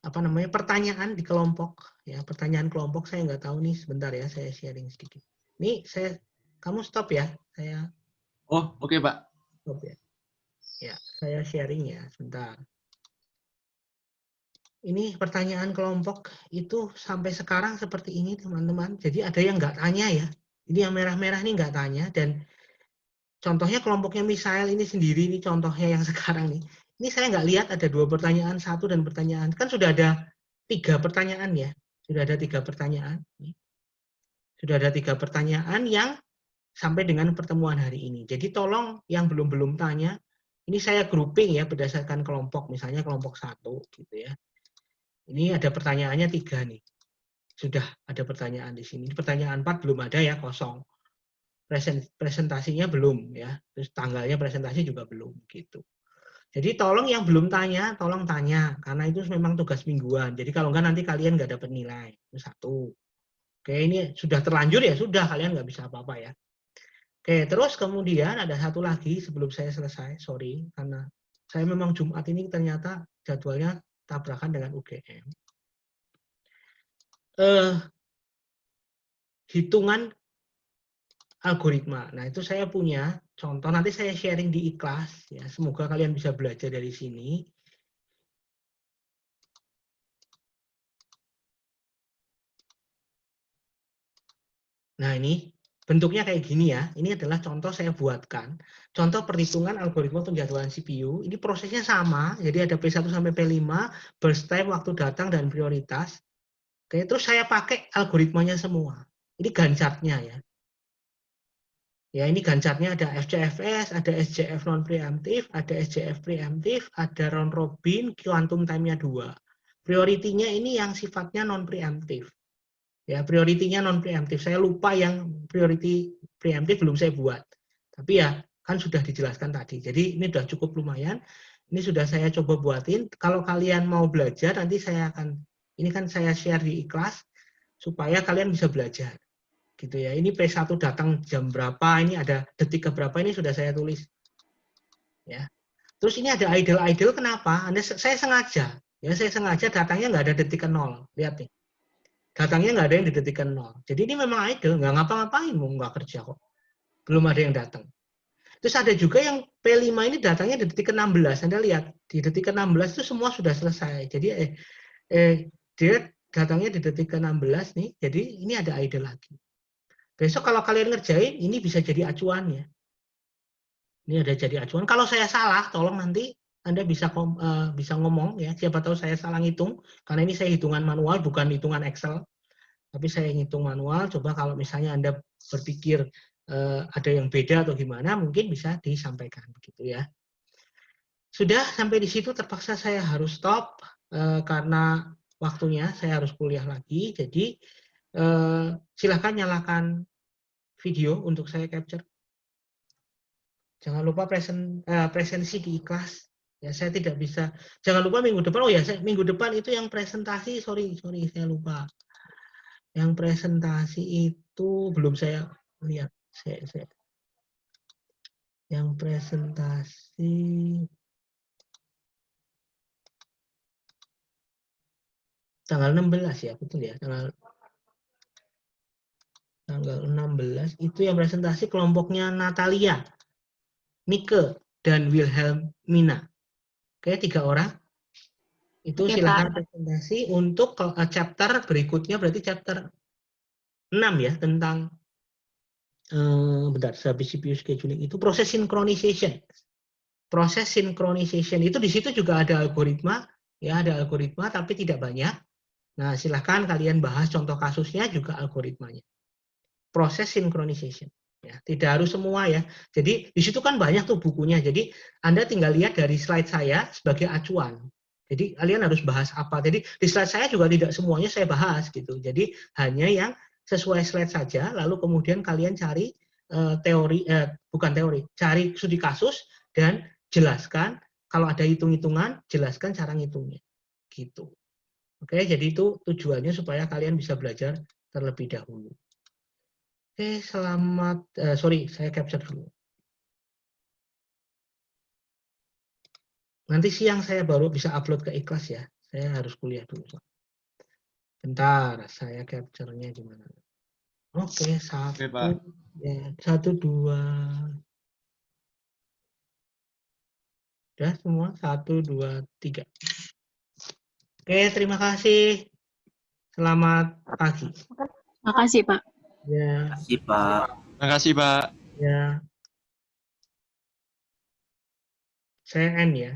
S1: apa namanya, pertanyaan di kelompok. Ya, pertanyaan kelompok saya nggak tahu nih, sebentar ya, saya sharing sedikit. Nih, kamu stop ya, saya.
S2: Oh, oke, Pak.
S1: Stop ya. Ya, saya sharing ya, sebentar. Ini pertanyaan kelompok itu sampai sekarang seperti ini, teman-teman. Jadi ada yang nggak tanya ya. Ini yang merah-merah ini nggak tanya. Dan contohnya kelompoknya Misael ini sendiri, ini contohnya yang sekarang nih. Ini saya nggak lihat ada 2 pertanyaan, 1 dan pertanyaan. Kan sudah ada 3 pertanyaan ya. Sudah ada 3 pertanyaan. Sudah ada 3 pertanyaan yang sampai dengan pertemuan hari ini. Jadi tolong yang belum tanya, ini saya grouping ya berdasarkan kelompok, misalnya kelompok 1 gitu ya. Ini ada pertanyaannya 3 nih. Sudah ada pertanyaan di sini. Pertanyaan 4 belum ada ya, kosong. presentasinya belum ya, terus tanggalnya presentasi juga belum gitu. Jadi tolong yang belum tanya, tolong tanya karena itu memang tugas mingguan. Jadi kalau enggak nanti kalian nggak dapat nilai. Itu satu. Oke, ini sudah terlanjur ya sudah, kalian nggak bisa apa-apa ya. Oke, terus kemudian ada satu lagi sebelum saya selesai, sorry karena saya memang Jumat ini ternyata jadwalnya tabrakan dengan UGM. Hitungan algoritma. Nah, itu saya punya contoh, nanti saya sharing di ikhlas ya. Semoga kalian bisa belajar dari sini. Nah, ini bentuknya kayak gini ya. Ini adalah contoh saya buatkan. Contoh perhitungan algoritma penjadwalan CPU. Ini prosesnya sama. Jadi ada P1 sampai P5, burst time, waktu datang, dan prioritas. Oke, terus saya pakai algoritmanya semua. Ini Gantt-chartnya ya. Ya, ini Gantt-chartnya ada FCFS, ada SJF non preemptif, ada SJF preemptif, ada round robin, quantum time-nya 2. Priority-nya ini yang sifatnya non preemptif. Ya, priority-nya non preemptif. Saya lupa yang priority preemptif belum saya buat. Tapi ya kan sudah dijelaskan tadi. Jadi ini sudah cukup lumayan. Ini sudah saya coba buatin. Kalau kalian mau belajar nanti saya akan, ini kan saya share di ikhlas supaya kalian bisa belajar. Gitu ya. Ini P1 datang jam berapa, ini ada detik ke berapa, ini sudah saya tulis. Ya. Terus ini ada idle kenapa? Saya sengaja, ya saya sengaja datangnya nggak ada detik ke 0. Lihat nih. Datangnya nggak ada yang di detik ke 0. Jadi ini memang idle, nggak ngapa-ngapain, mau nggak kerja kok. Belum ada yang datang. Terus ada juga yang P5 ini datangnya di detik ke 16. Anda lihat, di detik ke 16 itu semua sudah selesai. Jadi dia datangnya di detik ke 16 nih, jadi ini ada idle lagi. Besok kalau kalian ngerjain, ini bisa jadi acuannya. Ini ada jadi acuan. Kalau saya salah, tolong nanti Anda bisa ngomong ya. Siapa tahu saya salah ngitung, karena ini saya hitungan manual, bukan hitungan Excel. Tapi saya ngitung manual. Coba kalau misalnya Anda berpikir ada yang beda atau gimana, mungkin bisa disampaikan begitu ya. Sudah sampai di situ terpaksa saya harus stop karena waktunya saya harus kuliah lagi. Jadi silakan nyalakan video untuk saya capture. Jangan lupa presensi di ikhlas. Ya, saya tidak bisa. Jangan lupa minggu depan. Oh ya, minggu depan itu yang presentasi. Sorry, saya lupa. Yang presentasi itu belum saya lihat. Yang presentasi tanggal 16 ya, betul ya. Tanggal 16 itu yang presentasi kelompoknya Natalia, Nike, dan Wilhelmina. Oke, 3 orang. Itu
S6: Oke,
S1: silakan
S6: Pak.
S1: presentasi untuk chapter berikutnya, berarti chapter 6 ya, tentang habis CPU scheduling itu proses synchronization. Proses synchronization itu di situ juga ada algoritma, ya ada algoritma tapi tidak banyak. Nah, silakan kalian bahas contoh kasusnya juga algoritmanya. Proses synchronization. Ya, tidak harus semua ya. Jadi di situ kan banyak tuh bukunya. Jadi Anda tinggal lihat dari slide saya sebagai acuan. Jadi kalian harus bahas apa. Jadi di slide saya juga tidak semuanya saya bahas gitu. Jadi hanya yang sesuai slide saja. Lalu kemudian kalian cari cari studi kasus dan jelaskan. Kalau ada hitung-hitungan, jelaskan cara ngitungnya. Gitu. Oke, jadi itu tujuannya supaya kalian bisa belajar terlebih dahulu. Oke, selamat. Sorry, saya capture dulu. Nanti siang saya baru bisa upload ke ikhlas ya. Saya harus kuliah dulu. Bentar, saya capture-nya gimana? Oke, 1, ya, 1, 2. Udah semua? 1, 2, 3. Oke, terima kasih. Selamat pagi.
S6: Makasih, Pak.
S1: Ya.
S7: Terima kasih, Pak.
S2: Terima kasih, Pak.
S1: Ya. Saya N ya.